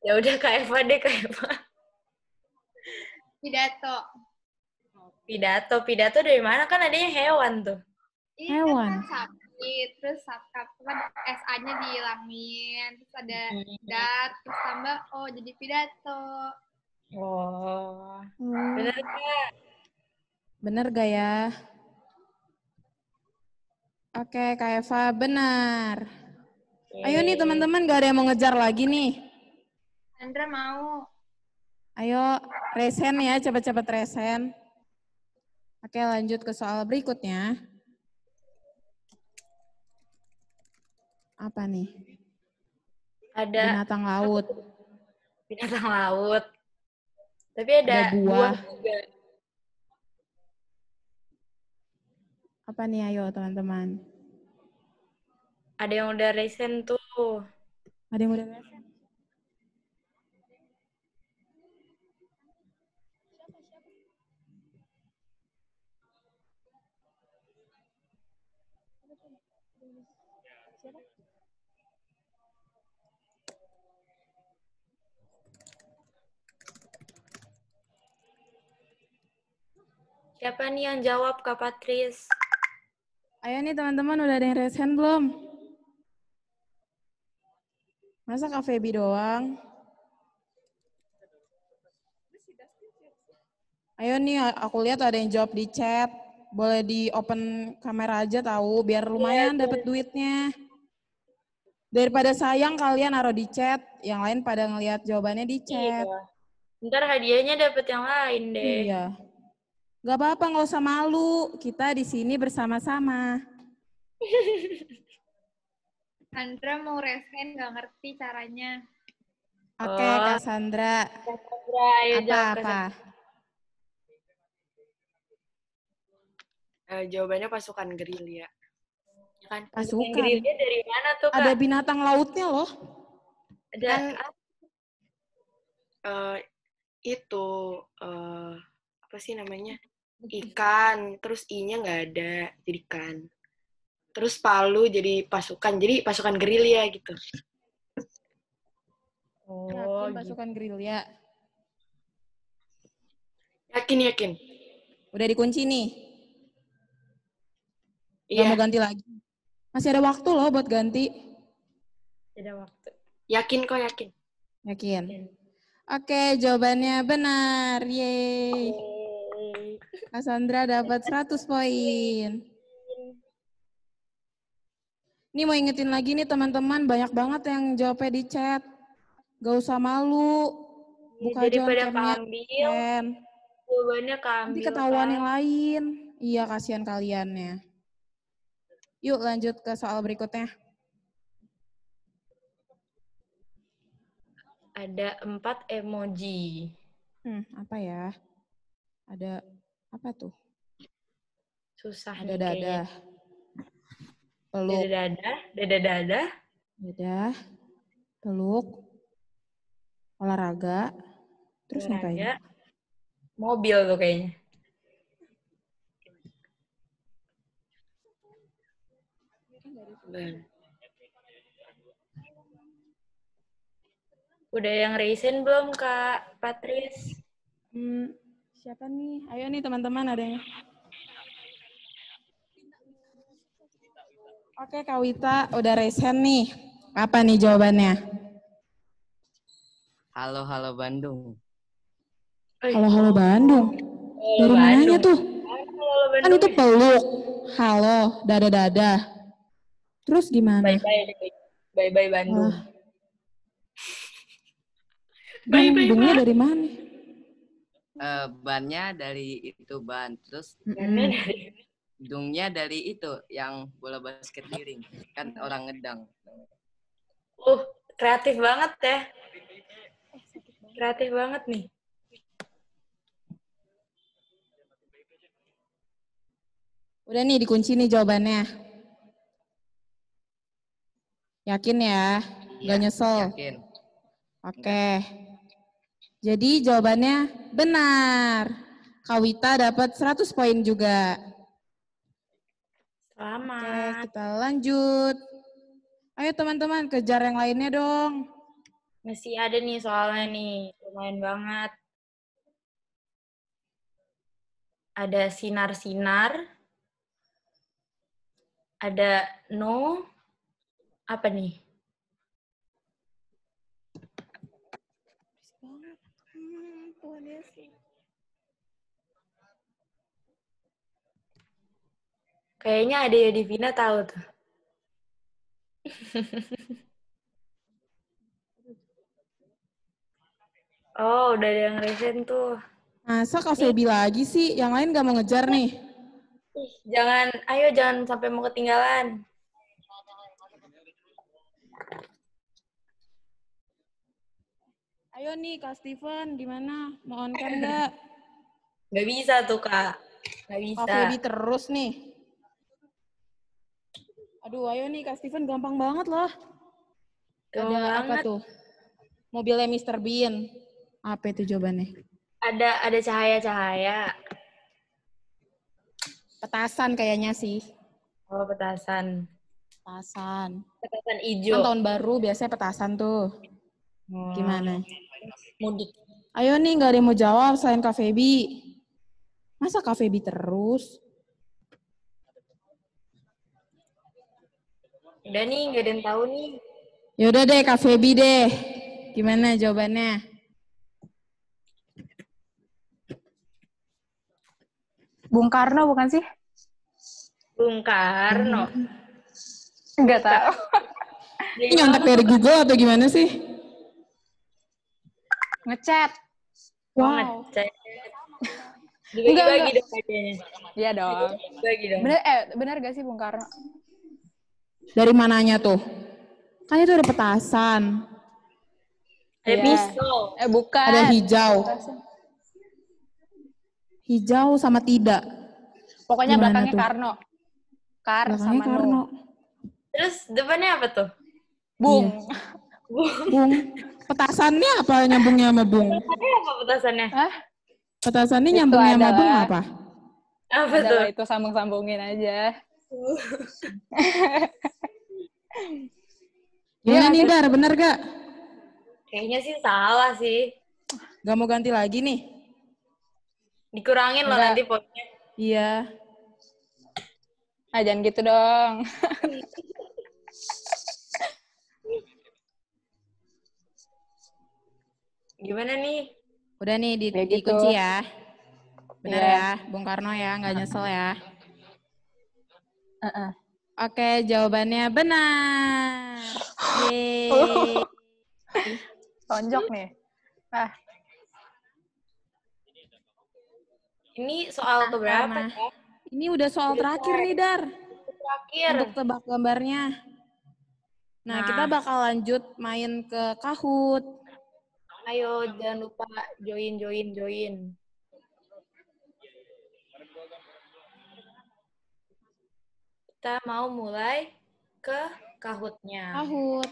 Ya udah Kak Eva deh, Kak Eva. Pidato dari mana? Kan adanya hewan tuh. Hewan. Kan sapi, terus kan SA-nya dihilangin, terus ada dat, terus tambah jadi pidato. Oh. Bener gak? Bener gak ya? Oke, Kak Eva, benar. Ayo nih teman-teman, gak ada yang mau ngejar lagi nih. Andra mau. Ayo, resen ya, cepet-cepet resen. Oke, lanjut ke soal berikutnya. Apa nih? Ada binatang laut. Binatang laut. Tapi ada buah juga. Apa nih, ayo teman-teman? Ada yang udah resen tuh. Ada yang udah resen? Siapa nih yang jawab, Kak Patris? Ayo nih teman-teman, udah ada yang resen belum? Masa Kak Feby doang? Ayo nih, aku lihat ada yang jawab di chat. Boleh di open kamera aja tahu, biar lumayan dapat duitnya. Daripada sayang kalian naruh di chat, yang lain pada ngelihat jawabannya di chat. Iya. Ntar hadiahnya dapat yang lain deh. Iya. Gak apa-apa, nggak usah malu. Kita di sini bersama-sama. Andra mau resen, nggak ngerti caranya. Oke, Kak Sandra. Kak Sandra, ayo jawab. Apa? Jawabannya pasukan gerilya. Ya kan? Pasukan gerilya dari mana tuh, Kak? Ada binatang lautnya loh. Ada itu apa sih namanya? Ikan, terus I-nya nggak ada, jadi ikan. Terus Palu jadi pasukan gerilya gitu. Oh, yakin pasukan gerilya. Yakin. Udah dikunci nih. Iya. Gak mau ganti lagi. Masih ada waktu loh buat ganti. Ada waktu. Yakin kok, yakin. Yakin. Oke, jawabannya benar. Yeay. Kak Sandra dapat 100 poin. Ini mau ingetin lagi nih teman-teman, banyak banget yang jawabnya di chat. Gak usah malu. Buka aja daripada camnya. Jawabannya keambil. Nanti ketahuan yang lain. Iya, kasihan kaliannya. Yuk lanjut ke soal berikutnya. Ada 4 emoji. Apa ya? Ada apa tuh? Susah ada nih dadah. Peluk. Dada-dada. Udah, peluk, olahraga, terus ngapain? Olahraga, mobil tuh kayaknya. Udah yang raisin belum, Kak Patris? Siapa nih? Ayo nih teman-teman, ada yang... Oke, Kak Wita udah raise hand nih. Apa nih jawabannya? Halo Bandung. Halo Bandung. Dari mananya tuh? Kan itu peluk. Halo, dada-dada. Terus gimana? Bye-bye Bandung. Bandungnya dari mana? Bannya dari itu ban. Terus dungnya dari itu yang bola basket miring. Kan orang ngedang. Kreatif banget ya. Kreatif banget nih. Udah nih dikunci nih jawabannya. Yakin ya? Gak nyesel? Yakin. Oke. Jadi jawabannya benar. Kak Wita dapat 100 poin juga. Selamat. Oke, kita lanjut. Ayo teman-teman, kejar yang lainnya dong. Masih ada nih soalnya nih. Lumayan banget. Ada sinar-sinar. Ada no. Apa nih? Kayaknya ada ya Divina tahu tuh. Oh, udah ada yang resen tuh. Masa Kak Febi lagi sih? Yang lain gak mau ngejar nih? Jangan sampai mau ketinggalan. Ayo nih Kak Steven, gimana? Mau on cam nggak? Nggak bisa tuh Kak. Nggak bisa. Kak Febi terus nih. Aduh, ayo nih Kak Steven, gampang banget loh. Ada apa tuh? Mobilnya Mr. Bean. Apa itu jawabannya? Ada cahaya-cahaya. Petasan kayaknya sih. Oh, petasan. Petasan. Petasan hijau. Kan tahun baru biasanya petasan tuh. Gimana? Mudik. Ayo nih, nggak ada yang mau jawab selain Kak Febi. Masa Kak Febi terus? Udah nih, nggak ada yang tahu nih. Yaudah deh, Kak Febi deh. Gimana jawabannya? Bung Karno bukan sih? Bung Karno. Enggak tahu. Ini nyontek dari Google atau gimana sih? Ngechat. Wow. Ngechat. Dibagi-bagi dong kayaknya. Iya dong. Bagi dong. Bener gak sih Bung Karno? Dari mananya tuh? Kan itu ada petasan. Ada pisau. Bukan. Ada hijau. Hijau sama tidak. Pokoknya Gimana belakangnya tuh? Karno. Kar Belakangnya sama Karno. No. Terus depannya apa tuh? Bung. Iya. Bung. Petasannya apa nyambungnya sama Bung? Petasannya apa petasannya? Hah? Petasannya nyambungnya sama Bung apa? Apa tuh? Itu sambung-sambungin aja. Gimana nih Dar, bener gak? Kayaknya sih salah sih. Gak mau ganti lagi nih? Dikurangin loh nanti poinnya. Iya. Ah, jangan gitu dong. Gimana nih? Udah nih gitu. dikunci ya. Bener Iya. ya, Bung Karno ya, nggak nyesel ya. Oke, jawabannya benar. Yeay. Tonjok nih. Ini soal keberapa? Ini udah soal terakhir nih, Dar. Terakhir. Untuk tebak gambarnya. Nah, kita bakal lanjut main ke Kahoot. Ayo, jangan lupa join. Kita mau mulai ke Kahutnya. Kahut.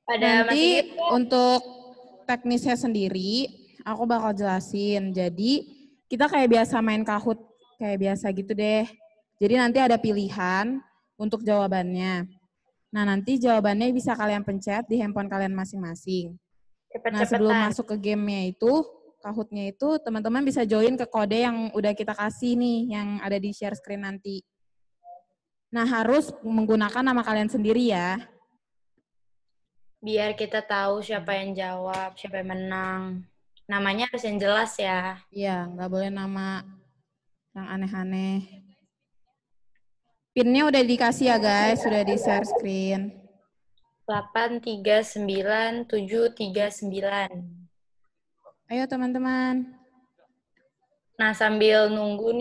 Pada masih Nanti ingat nggak? untuk teknisnya sendiri, aku bakal jelasin. Jadi, kita kayak biasa main kahut, kayak biasa gitu deh. Jadi nanti ada pilihan untuk jawabannya. Nah, nanti jawabannya bisa kalian pencet di handphone kalian masing-masing. Nah, sebelum masuk ke gamenya itu, kahutnya itu, teman-teman bisa join ke kode yang udah kita kasih nih, yang ada di share screen nanti. Nah, harus menggunakan nama kalian sendiri ya. Biar kita tahu siapa yang jawab, siapa yang menang. Namanya harus yang jelas ya. Iya, nggak boleh nama yang aneh-aneh. PIN-nya udah dikasih ya guys, sudah di share screen. 839739. Ayo teman-teman. Nah, sambil nunggu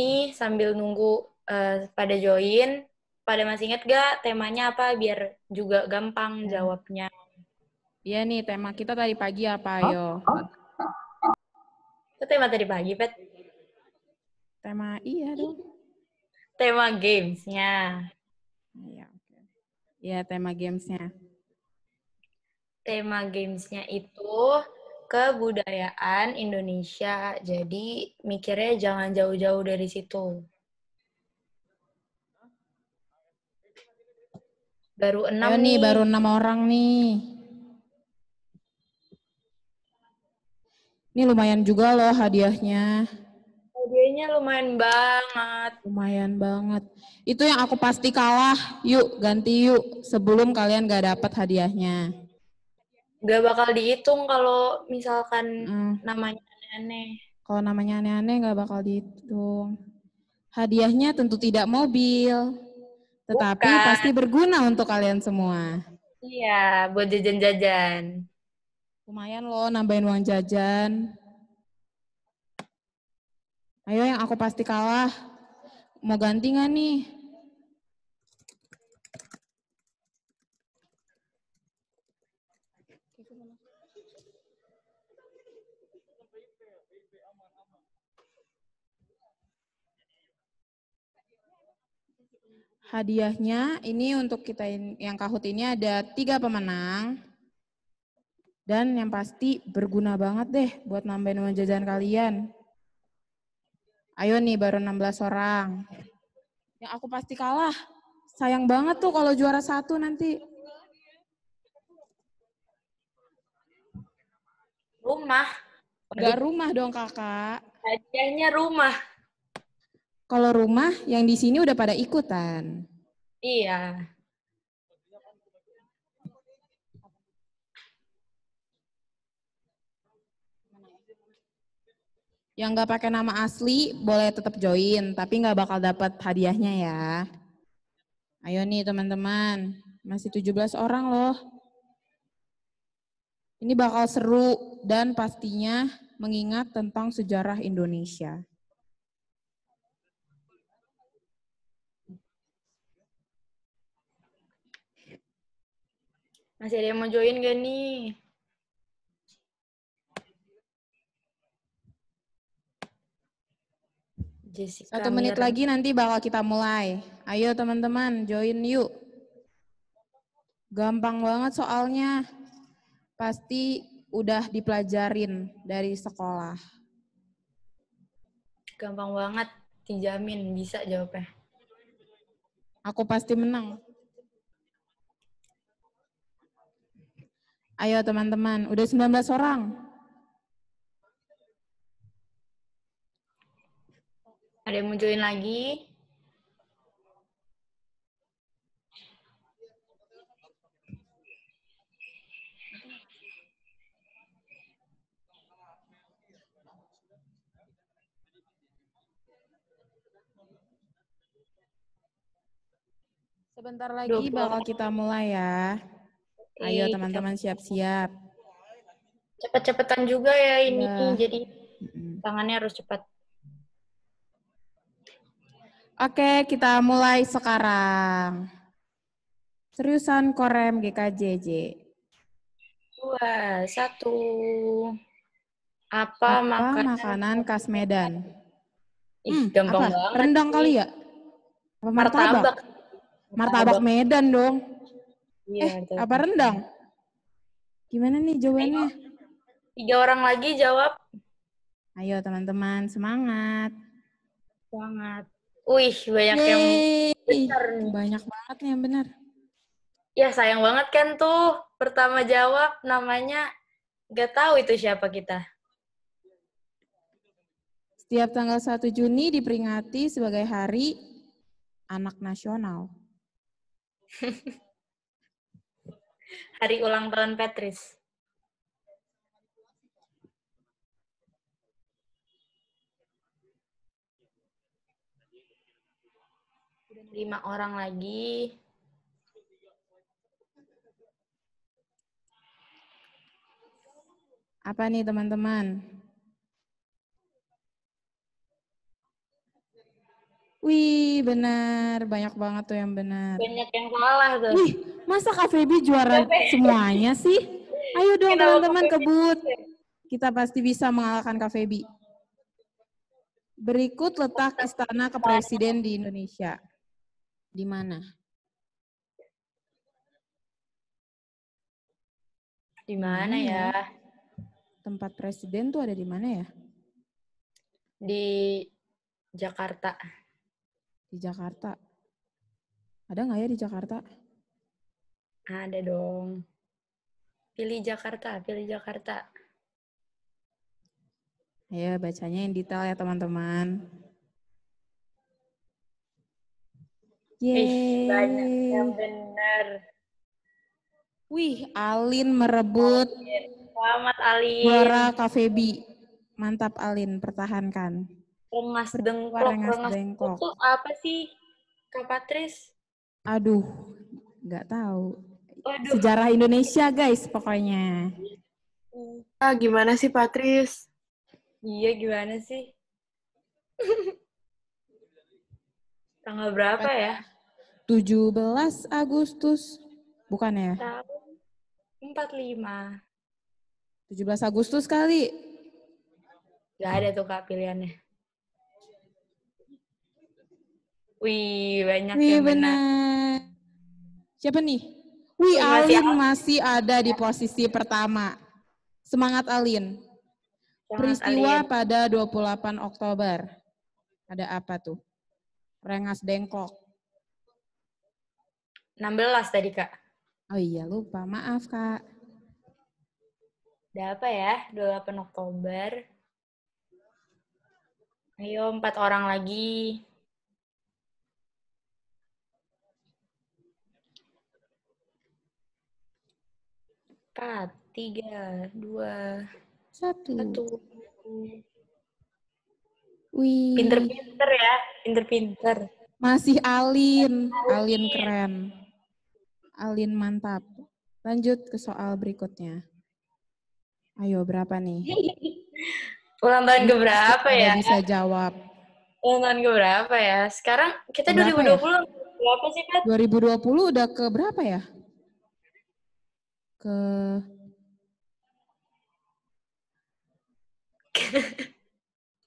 pada join, pada masih ingat gak temanya apa biar juga gampang jawabnya. Iya nih, tema kita tadi pagi apa, ayo. Itu tema tadi pagi, Pet? Tema, iya dong. Tema games-nya. Iya, oke. Iya, tema games-nya. Tema games-nya itu kebudayaan Indonesia. Jadi mikirnya jangan jauh-jauh dari situ. Baru 6 Ayo nih, baru 6 orang nih. Ini lumayan juga loh hadiahnya. Hadiahnya lumayan banget. Lumayan banget. Itu yang aku pasti kalah. Yuk, ganti yuk. Sebelum kalian gak dapat hadiahnya. Gak bakal dihitung kalau misalkan namanya aneh-aneh. Kalau namanya aneh-aneh gak bakal dihitung. Hadiahnya tentu tidak mobil. Tetapi pasti berguna untuk kalian semua. Iya, buat jajan-jajan. Lumayan loh nambahin uang jajan. Ayo yang aku pasti kalah. Mau ganti nggak nih? Hadiahnya ini untuk kita yang kahut ini ada 3 pemenang. Dan yang pasti berguna banget deh buat nambahin uang jajan kalian. Ayo nih baru 16 orang. Yang aku pasti kalah. Sayang banget tuh kalau juara 1 nanti. Rumah. Enggak rumah dong kakak. Hadiahnya rumah. Kalau rumah yang di sini udah pada ikutan. Iya. Yang nggak pakai nama asli boleh tetap join, tapi nggak bakal dapat hadiahnya ya. Ayo nih teman-teman, masih 17 orang loh. Ini bakal seru dan pastinya mengingat tentang sejarah Indonesia. Masih ada yang mau join gak nih? Jessica 1 menit lagi nanti bakal kita mulai. Ayo teman-teman, join yuk. Gampang banget soalnya. Pasti udah dipelajarin dari sekolah. Gampang banget, dijamin bisa jawabnya. Aku pasti menang. Ayo teman-teman, udah 19 orang. Ada yang mau join lagi? Sebentar lagi bakal kita mulai ya. Ayo teman-teman siap-siap. Cepet-cepetan juga ya ini, jadi tangannya harus cepat. Oke, kita mulai sekarang. Seriusan Korem GKJJ. 2, 1. Apa makanan khas Medan? Gampang apa? banget. Rendang kali ya? Apa martabak? Martabak Medan dong. Iya, betul. Apa rendang? Gimana nih jawabannya? 3 orang lagi jawab. Ayo teman-teman, semangat. Semangat. Wih, banyak yang benar nih. Banyak banget nih yang benar. Ya, sayang banget kan tuh. Pertama jawab namanya gak tahu itu siapa kita. Setiap tanggal 1 Juni diperingati sebagai Hari Anak Nasional. Hari ulang tahun Patrice. Udah 5 orang lagi. Apa nih teman-teman? Wih, benar. Banyak banget tuh yang benar. Banyak yang salah tuh. Wih, masa Kak Feby juara semuanya sih? Ayo dong teman-teman kebut. Kita pasti bisa mengalahkan Kak Feby. Berikut letak istana kepresiden di Indonesia. Di mana? Di mana ya? Tempat presiden tuh ada di mana ya? Di Jakarta. Di Jakarta. Ada nggak ya di Jakarta? Ada dong. Pilih Jakarta, pilih Jakarta. Ayo bacanya yang detail ya teman-teman. Ih, banyak yang benar. Wih, Alin merebut Selamat Alin. juara Kak Feby. Mantap Alin, pertahankan. Rengas dengklok itu apa sih, Kak Patris? Aduh, nggak tahu. Waduh. Sejarah Indonesia guys pokoknya. Gimana sih Patris? Iya, gimana sih? Tanggal berapa ya? 17 Agustus. Bukan ya? Tahun 45. 17 Agustus kali. Gak ada tuh Kak pilihannya. Wih, banyak yang benar. Siapa nih? Wih, Alin masih ada di posisi pertama. Semangat Alin. Peristiwa pada 28 Oktober. Ada apa tuh? Rengas dengklok. 16 tadi, Kak. Oh iya, lupa. Maaf, Kak. Ada apa ya? 28 Oktober. Ayo, 4 orang lagi. Empat, 3, 2, 1. Wih. Pinter-pinter ya, pinter-pinter. Masih Alin. Alin keren. Alin mantap. Lanjut ke soal berikutnya. Ayo, berapa nih? Ulang tahun ke berapa ya? Bisa jawab. Ulang tahun ke berapa ya? Sekarang kita Berapa 2020 ya? Berapa sih, Pat? 2020 udah ke berapa ya? Ke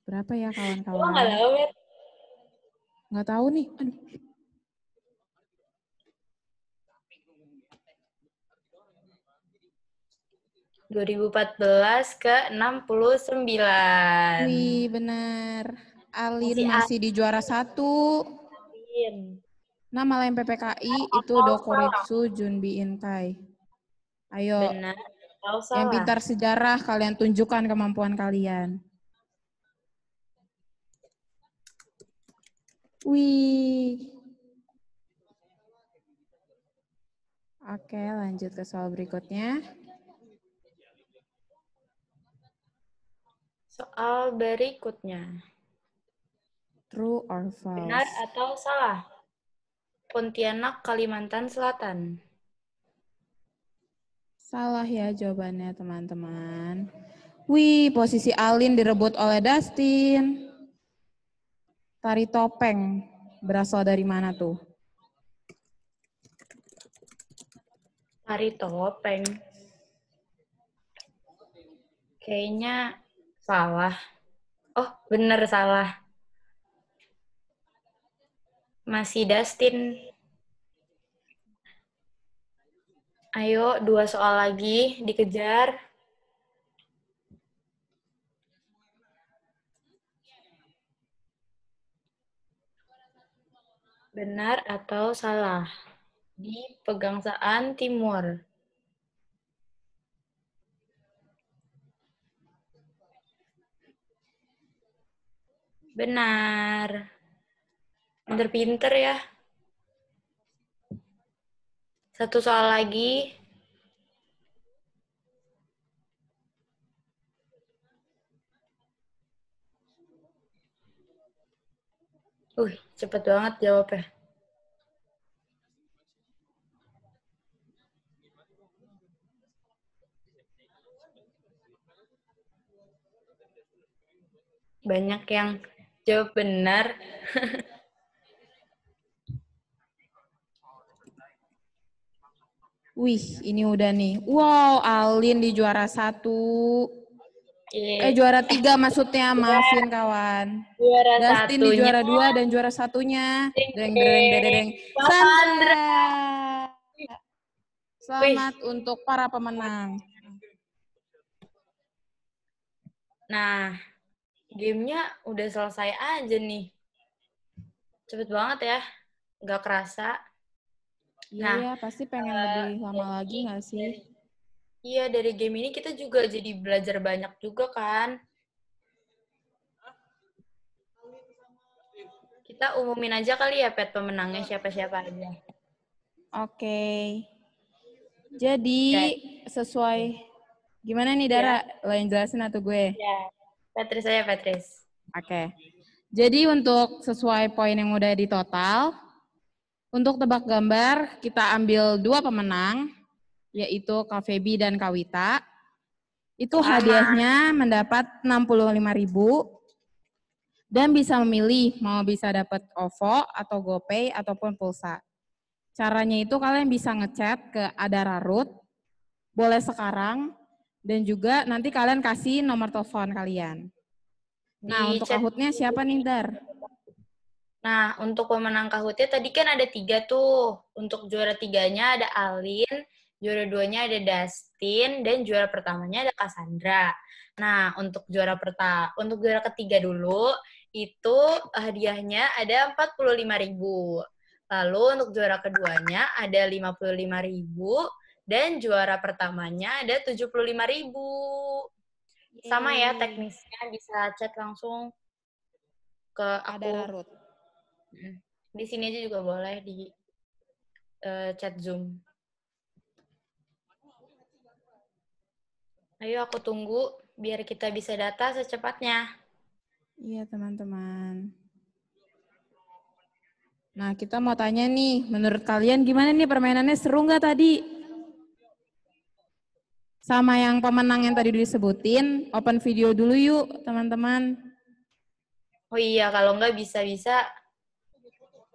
berapa ya kawan-kawan? Oh, nggak tahu, Pat. Nggak tahu nih. Aduh. ...2014 ke 69. Wih, benar. Alin masih di juara 1. Alin. Nama lain PPKI itu Dokuritsu Junbi Inkai. Ayo. Benar. Yang pintar sejarah, kalian tunjukkan kemampuan kalian. Wih. Oke, lanjut ke soal berikutnya. Soal berikutnya. True or false? Benar atau salah? Pontianak, Kalimantan Selatan. Salah ya jawabannya, teman-teman. Wih, posisi Alin direbut oleh Dustin. Tari topeng berasal dari mana tuh? Tari topeng. Kayaknya salah. Oh, bener salah. Masih Dustin. Ayo, 2 soal lagi dikejar. Benar atau salah? Di Pegangsaan Timur. Benar. Pinter-pinter ya. 1 soal lagi. Cepet banget jawabnya. Banyak yang jawab benar. Wih, ini udah nih. Wow, Alin di juara 1. Juara 3 maksudnya, maafin kawan. Juara Dustin di juara 2 dan juara 1-nya. Deng. Sandra. Selamat untuk para pemenang. Nah, gamenya udah selesai aja nih. Cepet banget ya. Nggak kerasa. Iya, pasti pengen lebih lama lagi nggak sih? Iya, dari game ini kita juga jadi belajar banyak juga kan. Kita umumin aja kali ya, Pet, pemenangnya siapa-siapa aja. Oke. Jadi, sesuai... Gimana nih, Dara? Lo yang jelasin atau gue? Ya, Patris aja, Patris. Oke. Jadi, untuk sesuai poin yang udah di total, untuk tebak gambar, kita ambil 2 pemenang, yaitu Kak Feby dan Kak Wita. Itu hadiahnya mendapat 65.000 dan bisa memilih mau bisa dapat OVO atau GoPay ataupun pulsa. Caranya itu kalian bisa ngechat ke Ada Rarut, boleh sekarang, dan juga nanti kalian kasih nomor telepon kalian. Nah, untuk Kahutnya siapa nih, Dar? Nah, untuk pemenang Kahutnya tadi kan ada 3 tuh. Untuk juara 3-nya ada Alin, juara 2-nya ada Dustin, dan juara pertamanya ada Cassandra. Nah, untuk juara ketiga dulu, itu hadiahnya ada 45.000. Lalu untuk juara keduanya ada 55.000, dan juara pertamanya ada 75.000. Sama ya teknisnya, bisa chat langsung ke aku. Ada Rarut. Di sini aja juga boleh di chat Zoom. Ayo aku tunggu biar kita bisa data secepatnya. Iya, teman-teman. Nah, kita mau tanya nih, menurut kalian gimana nih permainannya, seru nggak tadi? Sama yang pemenang yang tadi disebutin, open video dulu yuk, teman-teman. Oh iya, kalau nggak bisa-bisa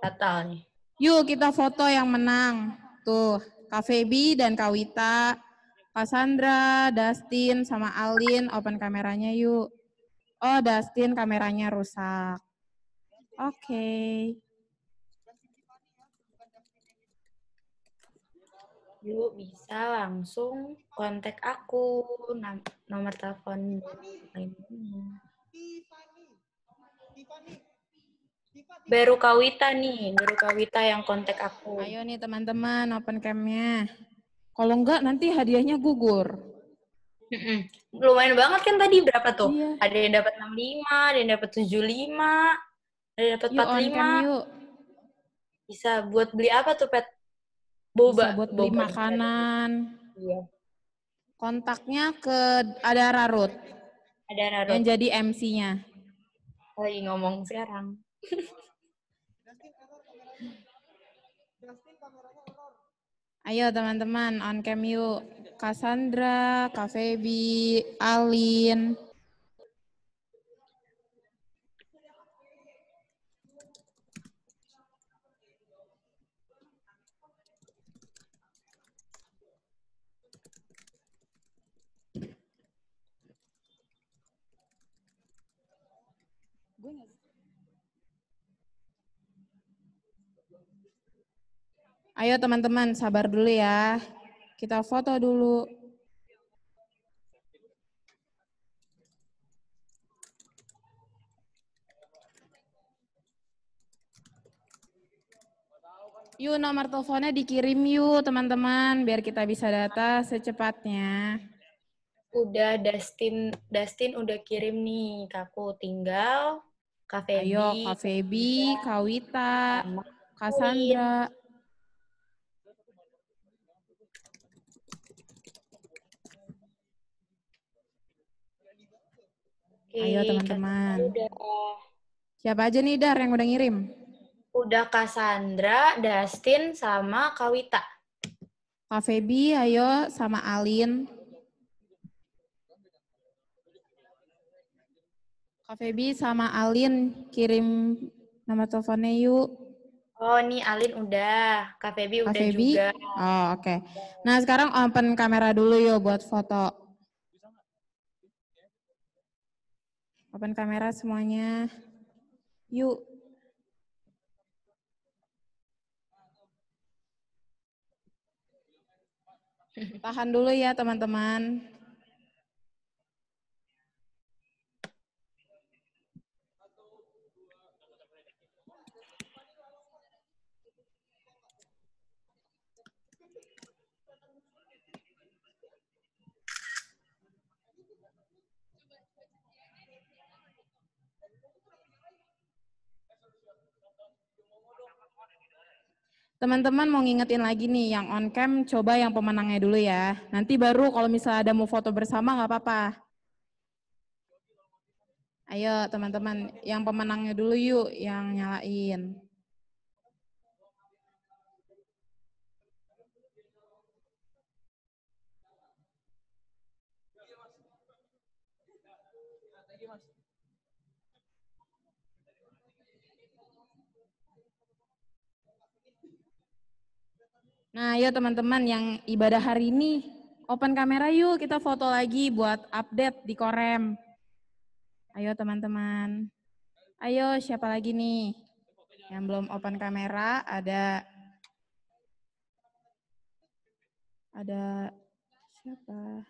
batal nih. Yuk kita foto yang menang. Tuh, Kak Feby dan Kak Wita, Cassandra, Dustin, sama Alin, open kameranya yuk. Oh, Dustin kameranya rusak. Oke. Yuk, bisa langsung kontak aku, nomor telepon lainnya. Baru Kawita nih, baru Kawita yang kontak aku. Ayo nih teman-teman, open cam-nya. Kalau enggak nanti hadiahnya gugur. Lumayan banget kan tadi, berapa tuh? Iya. Ada yang dapat 65, ada yang dapat 75, ada yang dapat 45. Yuk on cam yuk. Bisa buat beli apa tuh, Pet? Boba. Bisa buat beli makanan. Iya. Kontaknya ke Ada Rarut. Ada Rarut. Yang jadi MC-nya. Lagi ngomong sekarang. Ayo teman-teman, on cam yuk. Cassandra, Kak Feby, Alin. Ayo teman-teman, sabar dulu ya. kita foto dulu. Yuk, nomor teleponnya dikirim yuk teman-teman, biar kita bisa data secepatnya. Udah, Dustin udah kirim nih ke aku. Tinggal Kak Feby. Ayo, Kak Feby, Kak Wita, Kak Sandra. Ayo teman-teman. Siapa aja nih Dar yang udah ngirim? Udah Kak Sandra, Dustin, sama Kak Wita. Kak Feby, ayo sama Alin. Kak Feby sama Alin kirim nomor teleponnya yuk. Oh, nih Alin udah. Kak Feby Kak udah Feby? juga. Oh, oke. Nah, sekarang open kamera dulu yuk buat foto. Open kamera semuanya. Yuk. Tahan dulu ya teman-teman. Teman-teman mau ngingetin lagi nih, yang on cam coba yang pemenangnya dulu ya. Nanti baru kalau misalnya ada mau foto bersama nggak apa-apa. Ayo teman-teman, yang pemenangnya dulu yuk, yang nyalain. Nah, ayo teman-teman yang ibadah hari ini, open kamera yuk, kita foto lagi buat update di Korem. Ayo teman-teman. Ayo, siapa lagi nih? Yang belum open kamera, ada siapa?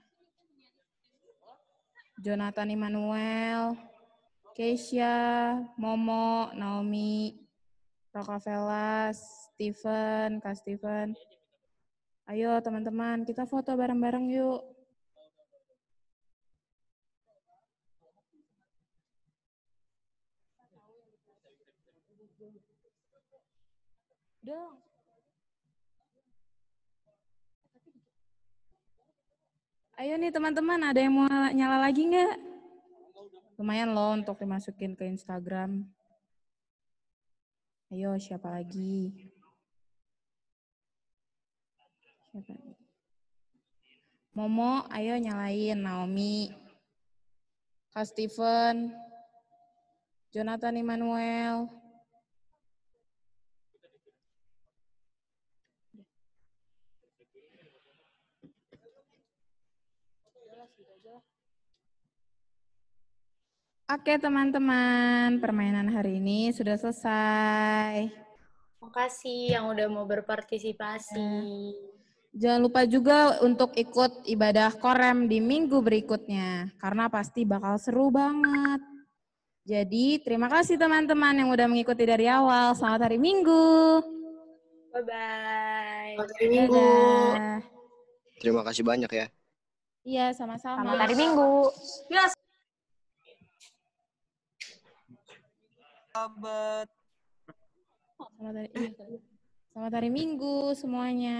Jonathan Immanuel, Keisha, Momo, Naomi, Roka Velas, Steven, Kak Steven. Ayo teman-teman, kita foto bareng-bareng yuk. Dong. Ayo nih teman-teman, ada yang mau nyala lagi nggak? Lumayan loh untuk dimasukin ke Instagram. Ayo, siapa lagi? Siapa? Momo, ayo nyalain. Naomi, Kak Steven, Jonathan Immanuel. Oke teman-teman, permainan hari ini sudah selesai. Makasih yang udah mau berpartisipasi. Jangan lupa juga untuk ikut ibadah Korem di minggu berikutnya, karena pasti bakal seru banget. Jadi terima kasih teman-teman yang udah mengikuti dari awal. Selamat hari Minggu. Bye-bye. Selamat hari Minggu. Dadah. Terima kasih banyak ya. Iya, sama-sama. Selamat hari Minggu. Yes. Selamat hari Minggu semuanya.